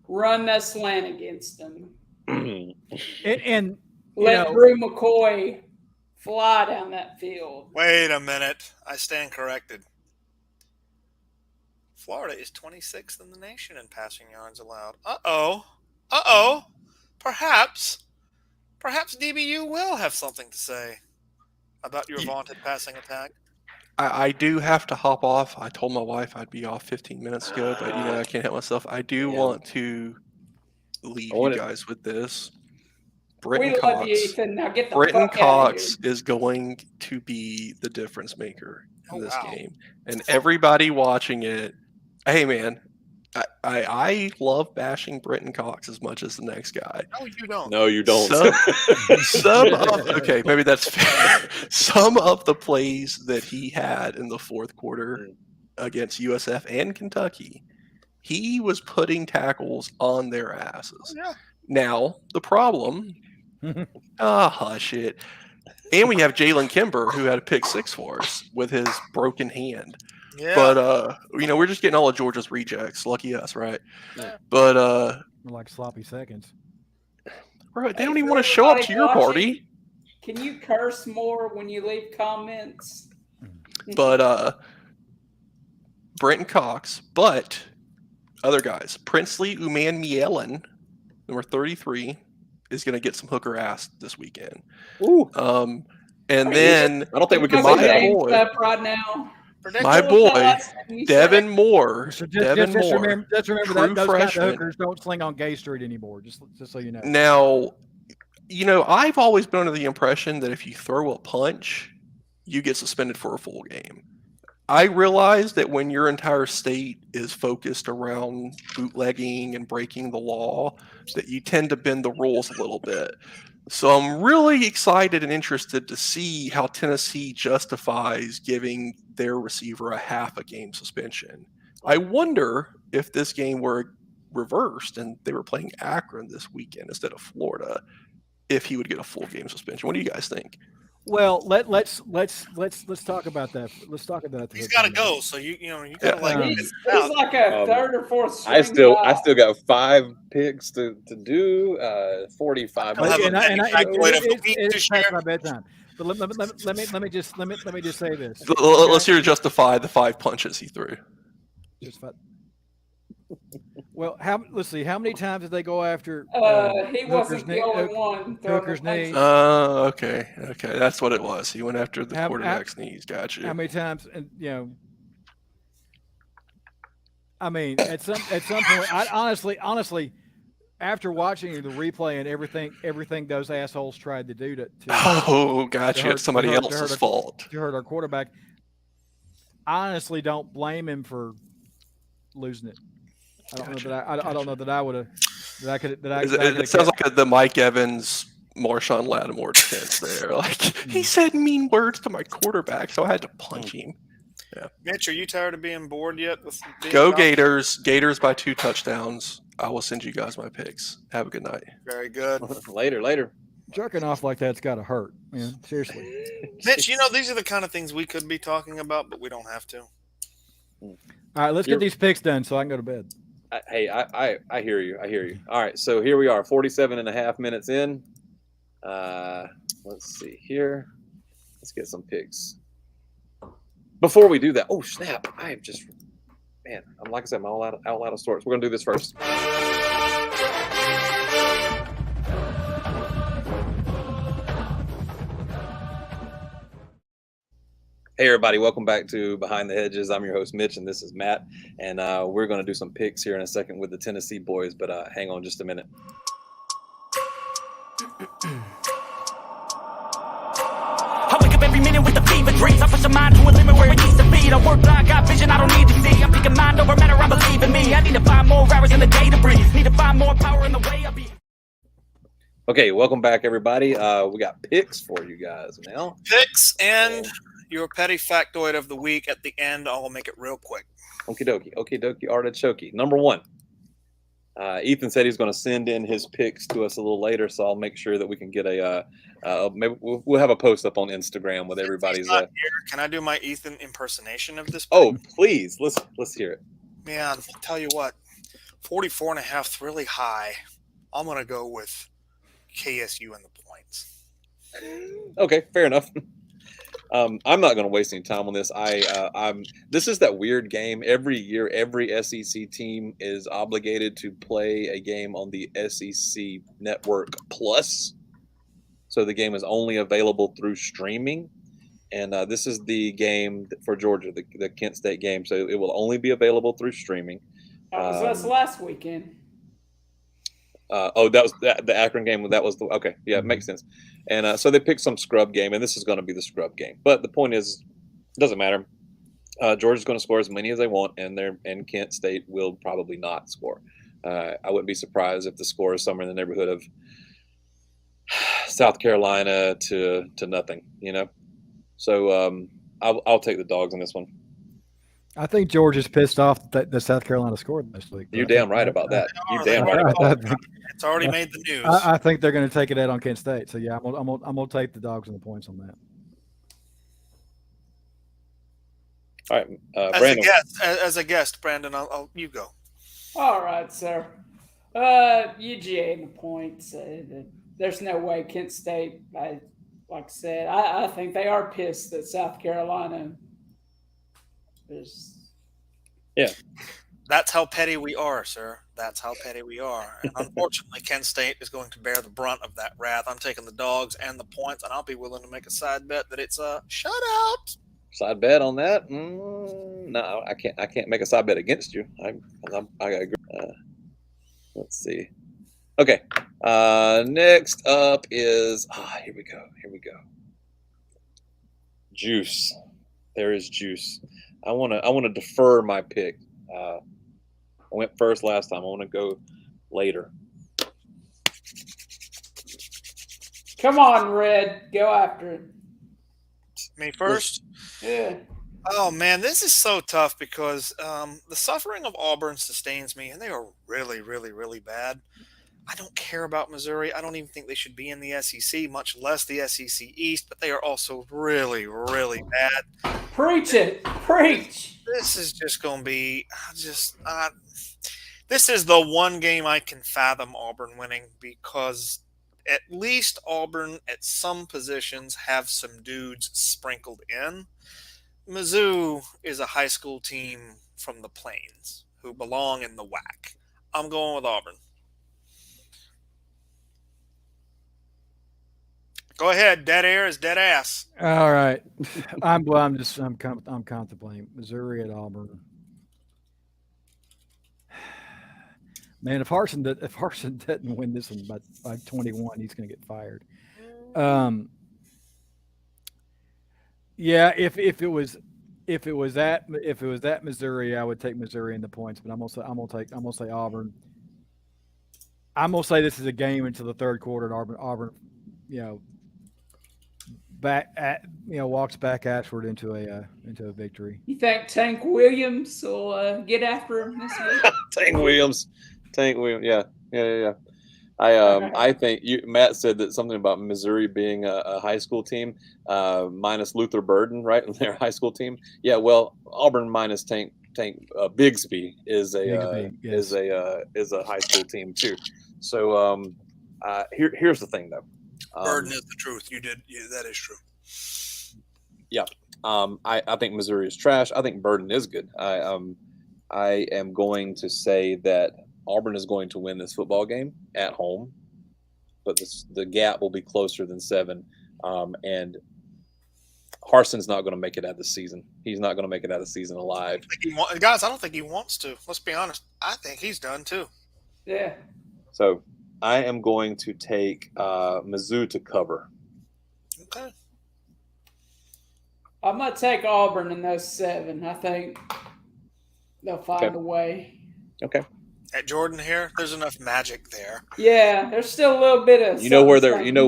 Run that slant against them. and let Drew McCoy fly down that field. Wait a minute. I stand corrected. Florida is 26th in the nation in passing yards allowed. Uh-oh. Perhaps DBU will have something to say about your vaunted passing attack. I do have to hop off. I told my wife I'd be off 15 minutes ago, but I can't help myself. I do want to leave you guys with this. Britton Cox. Love you, Ethan. Now get the Britton fuck Cox is going to be the difference maker in this game. And everybody watching it, hey man, I love bashing Brenton Cox as much as the next guy. No, you don't. No, you don't. Okay, maybe that's fair. Some of the plays that he had in the fourth quarter against USF and Kentucky, he was putting tackles on their asses. Oh, yeah. Now, the problem, hush it. And we have Jalen Kimber, who had a pick 6 for us with his broken hand. Yeah. But, we're just getting all of Georgia's rejects. Lucky us, right? Yeah. But, We're like sloppy seconds. Bro, they don't even want to show up to your party. Can you curse more when you leave comments? But, Brenton Cox, but other guys. Princely Uman-Mielen, number 33, is going to get some hooker ass this weekend. Ooh. And then I don't think we can My say that. boy up right now. My boy, Devin Moore. So Devin just Moore. remember that true those kind of freshman. hookers don't sling on Gay Street anymore. Just so you know. Now, I've always been under the impression that if you throw a punch, you get suspended for a full game. I realize that when your entire state is focused around bootlegging and breaking the law, that you tend to bend the rules a little bit. So I'm really excited and interested to see how Tennessee justifies giving their receiver a half a game suspension. I wonder if this game were reversed and they were playing Akron this weekend instead of Florida, if he would get a full game suspension. What do you guys think? Well, let's talk about that. Let's talk about that. He's got to go, so you got to like. He's like a third or fourth string I still guy. got 5 picks to do. 45. I'll have a penny calculator for week to It's past share. my bedtime. But let me just say this. Let's hear justify the 5 punches he threw. Just five. Well, let's see. How many times did they go after? He wasn't the only one. Hooker's knee. Okay. That's what it was. He went after the quarterback's knees. Gotcha. How many times? And I mean, at some point, I honestly, after watching the replay and everything those assholes tried to do to gotcha. It's somebody else's fault to hurt our quarterback. I honestly don't blame him for losing it. I don't know that I would have. It sounds like the Mike Evans, Marshawn Lattimore defense there. Like he said mean words to my quarterback, so I had to punch him. Yeah. Mitch, are you tired of being bored yet? Go Gators! Gators by 2 touchdowns. I will send you guys my picks. Have a good night. Very good. Later. Jerking off like that's got to hurt, man. Seriously. Mitch, these are the kind of things we could be talking about, but we don't have to. All right, let's get these picks done so I can go to bed. Hey, I hear you. All right, so here we are, 47 and a half minutes in. Let's see here. Let's get some picks. Before we do that, oh snap! I'm like I said, I'm all out of sorts. We're gonna do this first. Hey everybody, welcome back to Behind the Hedges. I'm your host Mitch, and this is Matt, and we're going to do some picks here in a second with the Tennessee boys, but hang on just a minute. I wake up every minute with the fever dreams. I push my mind to a limit where it needs to be. I work blind, got vision I don't need to see. I'm picking mind over matter, I believe in me. I need to find more hours in the day to breathe. Need to find more power in the way I be. Okay, welcome back everybody. We got picks for you guys now. Picks and your petty factoid of the week at the end. I'll make it real quick. Okie dokie, artichoke. Number 1. Ethan said he's going to send in his picks to us a little later, so I'll make sure that we can get maybe we'll have a post up on Instagram with everybody's. Here. Can I do my Ethan impersonation of this pick? Oh, please, let's hear it. Man, I'll tell you what, 44.5 really high. I'm going to go with KSU and the points. Okay, fair enough. I'm not going to waste any time on this. This is that weird game. Every year, every SEC team is obligated to play a game on the SEC Network Plus. So the game is only available through streaming. And this is the game for Georgia, the Kent State game. So it will only be available through streaming. That was us last weekend. That was the Akron game. That was okay. Yeah, it makes sense. And so they picked some scrub game, and this is going to be the scrub game. But the point is, it doesn't matter. Georgia's going to score as many as they want, and Kent State will probably not score. I wouldn't be surprised if the score is somewhere in the neighborhood of South Carolina to nothing. So I'll take the dogs on this one. I think Georgia's pissed off that the South Carolina scored this week. You're damn right about that. You're damn right about that. It's already made the news. I think they're going to take it out on Kent State. So yeah, I'm gonna take the dogs and the points on that. All right, Brandon. As a guest, Brandon, you go. All right, sir. UGA and the points. There's no way Kent State. Like I said, I think they are pissed that South Carolina. Yeah. That's how petty we are, sir. That's how petty we are. And unfortunately, Kent State is going to bear the brunt of that wrath. I'm taking the dogs and the points, and I'll be willing to make a side bet that it's a shutout. Side bet on that? No, I can't. I can't make a side bet against you. I agree. Let's see. Okay. Next up is here we go. Juice. There is juice. I want to defer my pick. I went first last time. I want to go later. Come on, Red. Go after it. Me first? Yeah. Oh, man, this is so tough because the suffering of Auburn sustains me, and they are really, really, really bad. I don't care about Missouri. I don't even think they should be in the SEC, much less the SEC East, but they are also really, really bad. Preach it. Preach. This is just going to be this is the one game I can fathom Auburn winning because at least Auburn at some positions have some dudes sprinkled in. Mizzou is a high school team from the Plains who belong in the WAC. I'm going with Auburn. Go ahead. Dead air is dead ass. All right. I'm contemplating Missouri at Auburn. Man, if Harsin doesn't win this one by 21, he's going to get fired. Yeah, if it was at Missouri, I would take Missouri in the points, but I'm gonna say Auburn. I'm gonna say this is a game into the third quarter, and Auburn, walks back ashward into a victory. You think Tank Williams will get after him this week? Tank Williams, yeah. I think Matt said that something about Missouri being a high school team, minus Luther Burden, right? Their high school team. Yeah, well, Auburn minus Tank Bigsby is a high school team too. So here's the thing though. Burden is the truth. That is true. Yeah. I think Missouri is trash. I think Burden is good. I am going to say that Auburn is going to win this football game at home, but the gap will be closer than 7. And Harsin's not going to make it out of the season. He's not going to make it out of the season alive. Guys, I don't think he wants to. Let's be honest. I think he's done too. Yeah. So I am going to take Mizzou to cover. Okay. I'm going to take Auburn in those 7. I think they'll find a way. Okay. At Jordan here, there's enough magic there. Yeah, there's still a little bit of.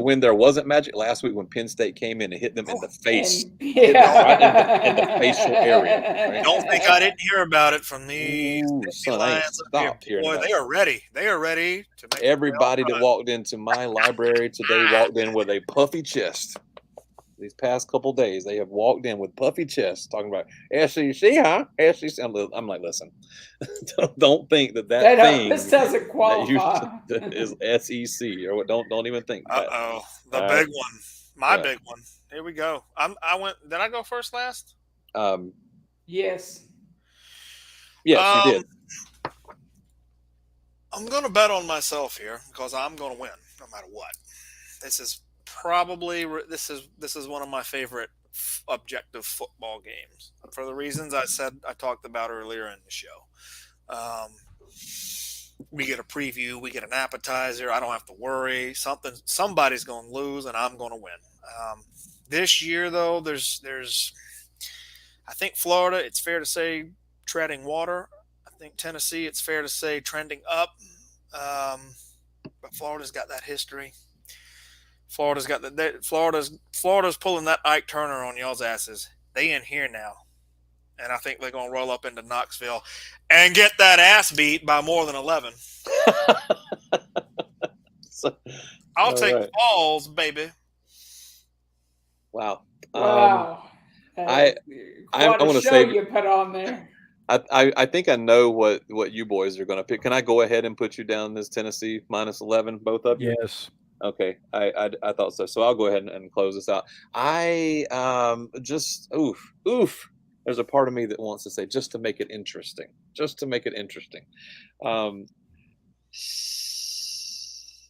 When there wasn't magic last week when Penn State came in and hit them in the face, right in the facial area. Right? Don't think I didn't hear about it from these Lions. Boy, they are ready. They are ready to make. Everybody that walked into my library today walked in with a puffy chest. These past couple of days, they have walked in with puffy chests talking about SEC, huh? SEC. I'm like, listen, don't think that thing this doesn't qualify is SEC or what? Don't even think. The big one, big one. Here we go. Did I go first last? Yes. Yes, you did. I'm going to bet on myself here because I'm going to win no matter what. This is one of my favorite objective football games for the reasons I talked about earlier in the show. We get a preview, we get an appetizer. I don't have to worry. Somebody's going to lose, and I'm going to win. This year, though, there's I think Florida, it's fair to say, treading water. I think Tennessee, it's fair to say, trending up. But Florida's got that history. Florida's got Florida's pulling that Ike Turner on y'all's asses. They in here now. And I think they're going to roll up into Knoxville and get that ass beat by more than 11. I'll take balls, baby. Wow. I want to say you put on there. I think I know what you boys are going to pick. Can I go ahead and put you down as Tennessee minus 11, both of you? Yes. Okay, I thought so. So I'll go ahead and close this out. I just oof. There's a part of me that wants to say just to make it interesting. Well,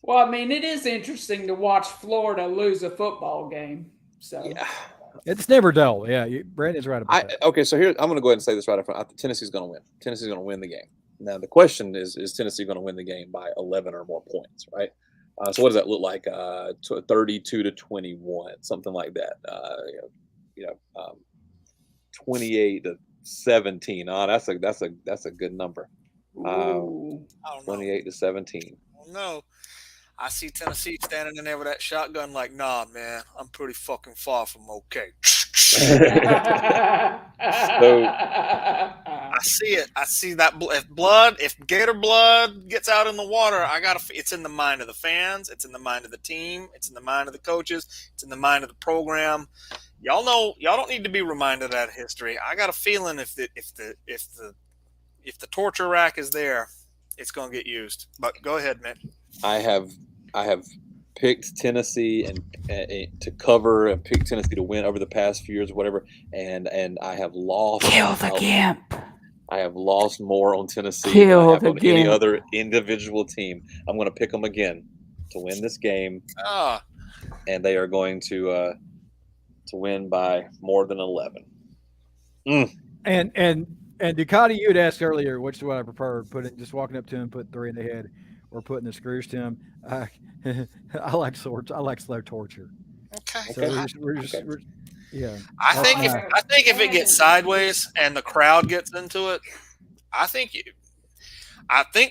I mean, it is interesting to watch Florida lose a football game. So yeah, it's never dull. Yeah, Brandon's right about that. Okay, so here I'm going to go ahead and say this right up front. I think Tennessee's going to win. Tennessee's going to win the game. Now the question is Tennessee going to win the game by 11 or more points, right? So what does that look like? 32-21, something like that. 28-17. Oh, that's a good number. 28-17. No, I see Tennessee standing in there with that shotgun, like, nah, man, I'm pretty fucking far from okay. So I see it. I see that if Gator blood gets out in the water, it's in the mind of the fans. It's in the mind of the team. It's in the mind of the coaches. It's in the mind of the program. Y'all know, y'all don't need to be reminded of that history. I got a feeling if the torture rack is there, it's going to get used. But go ahead, Mitch. I have picked Tennessee and to cover and picked Tennessee to win over the past few years, whatever, and I have lost. Kill the Gimp. I have lost more on Tennessee than I have on any other individual team. I'm going to pick them again to win this game, and they are going to win by more than 11. And Ducati, you had asked earlier, which is what I prefer, just walking up to him, putting 3 in the head, or putting the screws to him. I like swords. I like slow torture. Okay. So we're yeah. I think if it gets sideways and the crowd gets into it, I think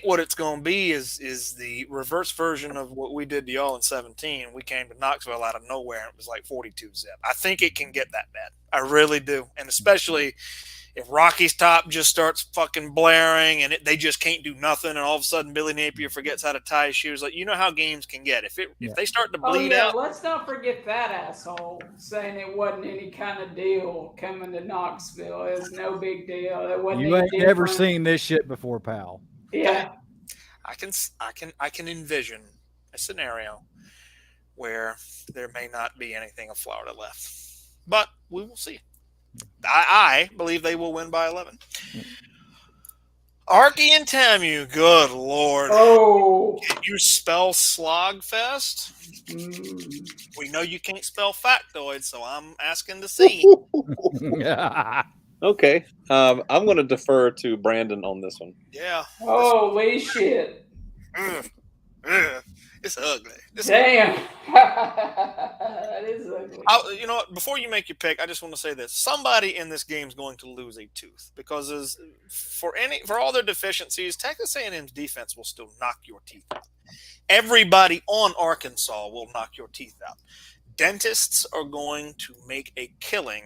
what it's going to be is the reverse version of what we did to y'all in 17. We came to Knoxville out of nowhere and it was like 42 zip. I think it can get that bad. I really do, and especially if Rocky's top just starts fucking blaring and they just can't do nothing, and all of a sudden Billy Napier forgets how to tie his shoes. Like, you know how games can get. If they start to bleed out. Let's not forget that asshole saying it wasn't any kind of deal coming to Knoxville. It was no big deal. It wasn't. You ain't never seen this shit before, pal. Yeah. I can envision a scenario where there may not be anything of Florida left, but we will see. I believe they will win by 11. Arky and Tamu, good Lord. Oh. Can you spell Slogfest? We know you can't spell factoid, so I'm asking to see. Okay. I'm going to defer to Brandon on this one. Yeah. Holy shit. It's ugly. Damn. That is ugly. You know what? Before you make your pick, I just want to say this: somebody in this game is going to lose a tooth because for all their deficiencies, Texas A&M's defense will still knock your teeth out. Everybody on Arkansas will knock your teeth out. Dentists are going to make a killing.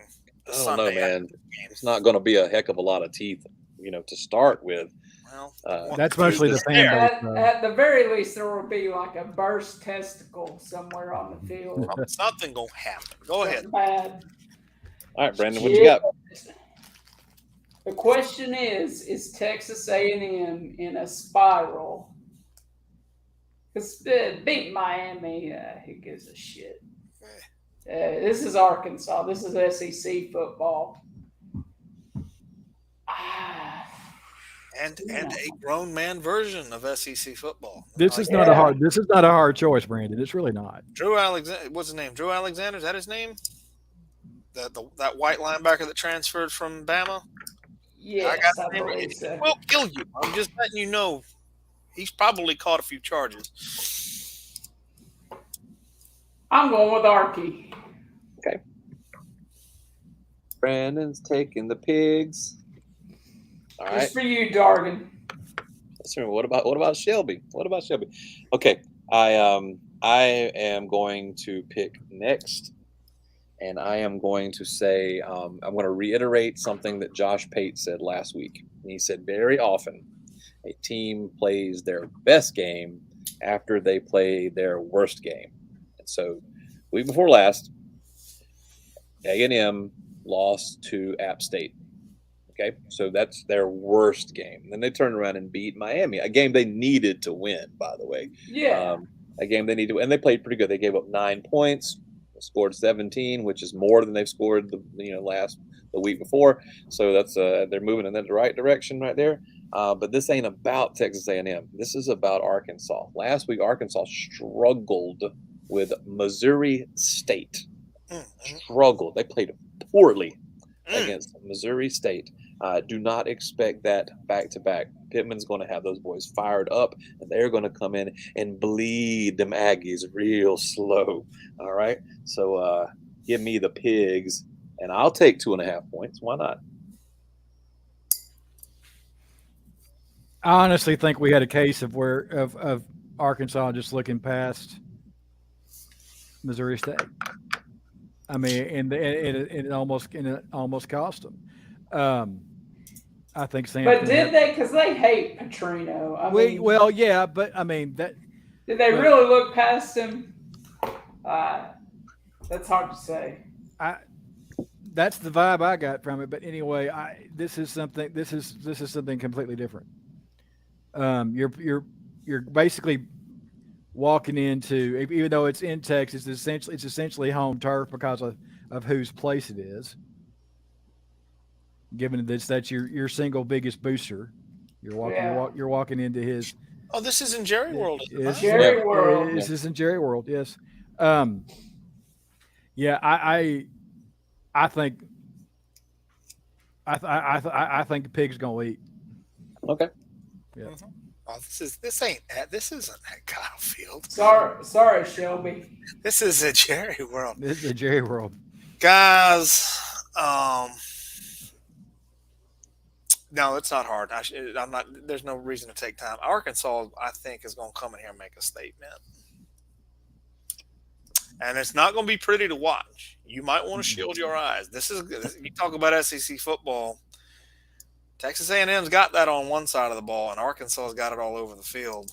I don't know, man. It's not going to be a heck of a lot of teeth, to start with. Well, that's mostly the fan base. At the very least, there will be like a burst testicle somewhere on the field. Something gonna happen. Go ahead. Bad. All right, Brandon, what you got? The question is Texas A&M in a spiral? Because beat Miami, who gives a shit? This is Arkansas. This is SEC football. And a grown man version of SEC football. This is not a hard choice, Brandon. It's really not. Drew Alexander, what's his name? Drew Alexander, is that his name? That white linebacker that transferred from Bama? Yes, I believe so. We'll kill you. I'm just letting you know. He's probably caught a few charges. I'm going with Arky. Okay. Brandon's taking the pigs. All right. Just for you, Dargan. What about Shelby? What about Shelby? Okay, I am going to pick next, and I am going to say I'm going to reiterate something that Josh Pate said last week. He said very often a team plays their best game after they play their worst game. And so, week before last, A&M lost to App State. Okay, so that's their worst game. And then they turned around and beat Miami, a game they needed to win, by the way. Yeah. A game they needed to win. And they played pretty good. They gave up 9 points, scored 17, which is more than they've scored the week before. So that's they're moving in the right direction right there. But this ain't about Texas A&M. This is about Arkansas. Last week, Arkansas struggled with Missouri State. Struggled. They played poorly against Missouri State. Do not expect that back-to-back. Pittman's going to have those boys fired up, and they're going to come in and bleed them Aggies real slow. All right? So give me the pigs, and I'll take 2.5 points. Why not? I honestly think we had a case of of Arkansas just looking past Missouri State. I mean, and it almost cost them. I think Sam. But did they? Because they hate Petrino. Well, yeah, but I mean that. Did they really look past him? That's hard to say. That's the vibe I got from it. But anyway, this is something completely different. You're basically walking into, even though it's in Texas, it's essentially home turf because of whose place it is. Given that's your single biggest booster, you're walking into his. Oh, this is in Jerry World. Jerry World. This is in Jerry World. Yes. Yeah, I think the pig's gonna eat. Okay. Yeah. Mm-hmm. Oh, this isn't at Kyle Field. Sorry, Shelby. This is a Jerry World. This is a Jerry World. Guys, no, it's not hard. I'm not. There's no reason to take time. Arkansas, I think, is going to come in here and make a statement, and it's not going to be pretty to watch. You might want to shield your eyes. You talk about SEC football. Texas A&M's got that on one side of the ball, and Arkansas's got it all over the field.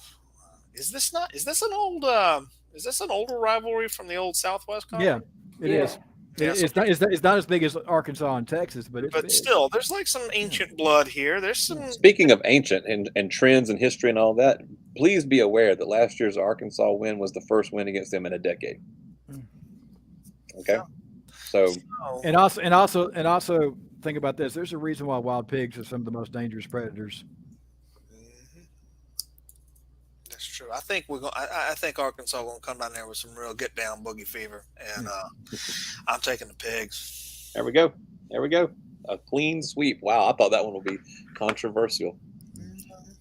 Is this an older rivalry from the old Southwest Conference? Yeah, it is. It's not as big as Arkansas and Texas, but still, there's like some ancient blood here. There's some. Speaking of ancient and trends and history and all that, please be aware that last year's Arkansas win was the first win against them in a decade. Okay, so and also think about this. There's a reason why wild pigs are some of the most dangerous predators. That's true. I think I think Arkansas going to come down there with some real get down boogie fever, and I'm taking the pigs. There we go. A clean sweep. Wow, I thought that one would be controversial.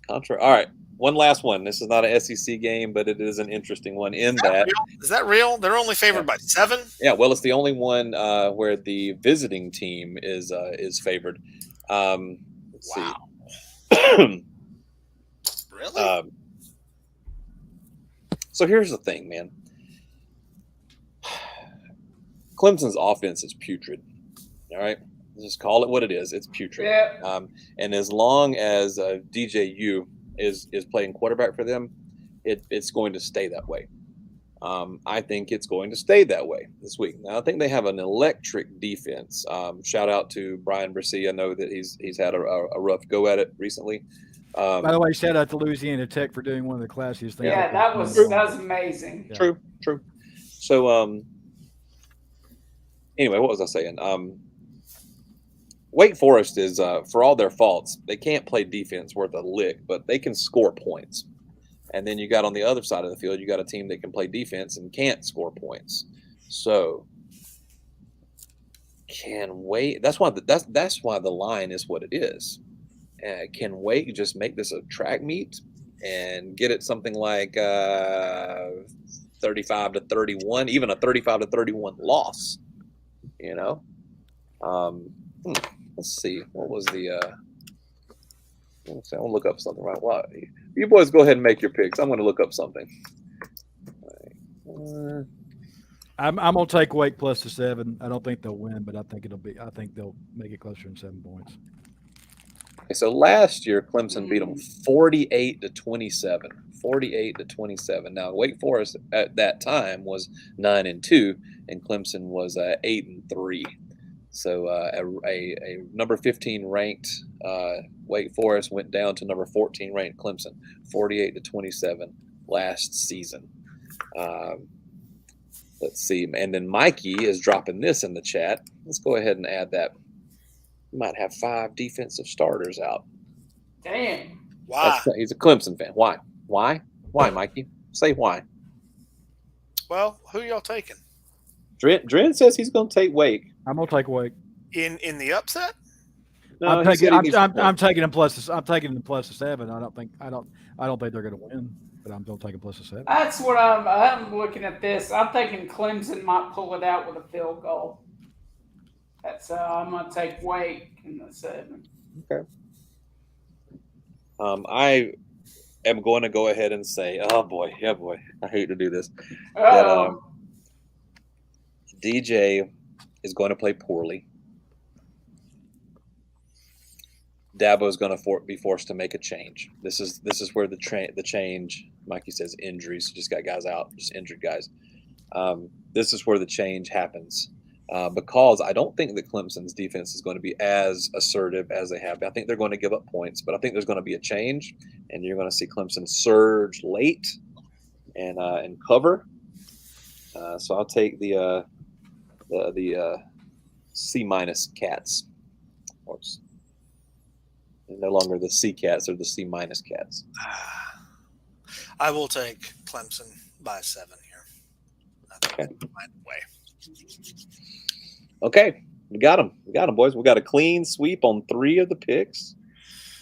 All right, one last one. This is not an SEC game, but it is an interesting one. Is that real? They're only favored by 7. Yeah, well, it's the only one where the visiting team is favored. Let's see. Really? So here's the thing, man. Clemson's offense is putrid. All right, just call it what it is. It's putrid. Yeah. And as long as DJU is playing quarterback for them, it's going to stay that way. I think it's going to stay that way this week. Now, I think they have an electric defense. Shout out to Brian Brissy. I know that he's had a rough go at it recently. By the way, shout out to Louisiana Tech for doing one of the classiest things. Yeah, that was amazing. Yeah. True. So, anyway, what was I saying? Wake Forest is, for all their faults, they can't play defense worth a lick, but they can score points. And then you got on the other side of the field, you got a team that can play defense and can't score points. So, that's why the line is what it is. Can Wake just make this a track meet and get it something like 35-31, even a 35-31 loss? You know, Let's see. What was the? I'll look up something. Right. Well, you boys go ahead and make your picks. I'm going to look up something. I'm gonna take Wake plus the 7. I don't think they'll win, but I think they'll make it closer than 7 points. Okay, so last year Clemson beat them 48-27. 48-27. Now Wake Forest at that time was 9-2, and Clemson was 8-3. So a number 15 ranked Wake Forest went down to number 14 ranked Clemson, 48-27 last season. Let's see, and then Mikey is dropping this in the chat. Let's go ahead and add that. We might have 5 defensive starters out. Damn. Why? He's a Clemson fan. Why? Why, Mikey? Say why. Well, who y'all taking? Dren says he's going to take Wake. I'm gonna take Wake. In the upset? No, I'm taking them plus. I'm taking them plus the 7. I don't think they're gonna win, but I'm still taking plus the 7. That's what I'm looking at this. I'm thinking Clemson might pull it out with a field goal. That's I'm gonna take Wake in the 7. Okay. I am going to go ahead and say, oh boy, I hate to do this. That DJ is going to play poorly. Dabo is going to be forced to make a change. This is where the change. Mikey says injuries. Just got guys out, just injured guys. This is where the change happens because I don't think that Clemson's defense is going to be as assertive as they have been. I think they're going to give up points, but I think there's going to be a change, and you're going to see Clemson surge late and cover. So I'll take the C- Cats. Or no longer the C Cats, or the C- Cats. I will take Clemson by 7 here. I think Okay. by the way. Okay, we got them. Boys. We got a clean sweep on 3 of the picks.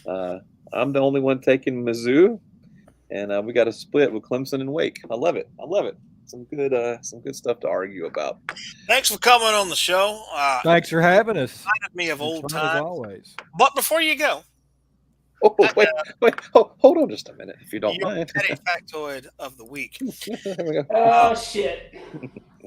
I'm the only one taking Mizzou, and we got a split with Clemson and Wake. I love it. Some good stuff to argue about. Thanks for coming on the show. Thanks for having us. Reminded me of old As times. always. But before you go, Oh, wait. Hold on just a minute, if you don't your mind. petty factoid of the week. There we go. Oh shit.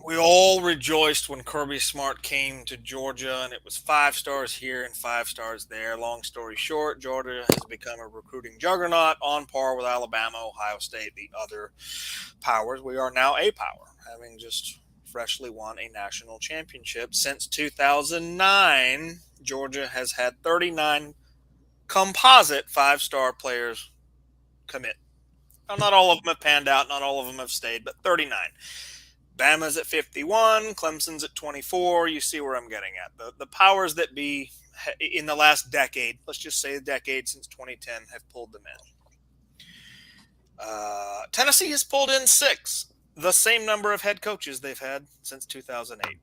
We all rejoiced when Kirby Smart came to Georgia, and it was 5 stars here and 5 stars there. Long story short, Georgia has become a recruiting juggernaut on par with Alabama, Ohio State, the other powers. We are now a power, having just freshly won a national championship. Since 2009, Georgia has had 39 composite 5-star players commit. Now, not all of them have panned out, not all of them have stayed, but 39. Bama's at 51, Clemson's at 24. You see where I'm getting at. The powers that be in the last decade, let's just say a decade since 2010, have pulled them in. Tennessee has pulled in 6, the same number of head coaches they've had since 2008.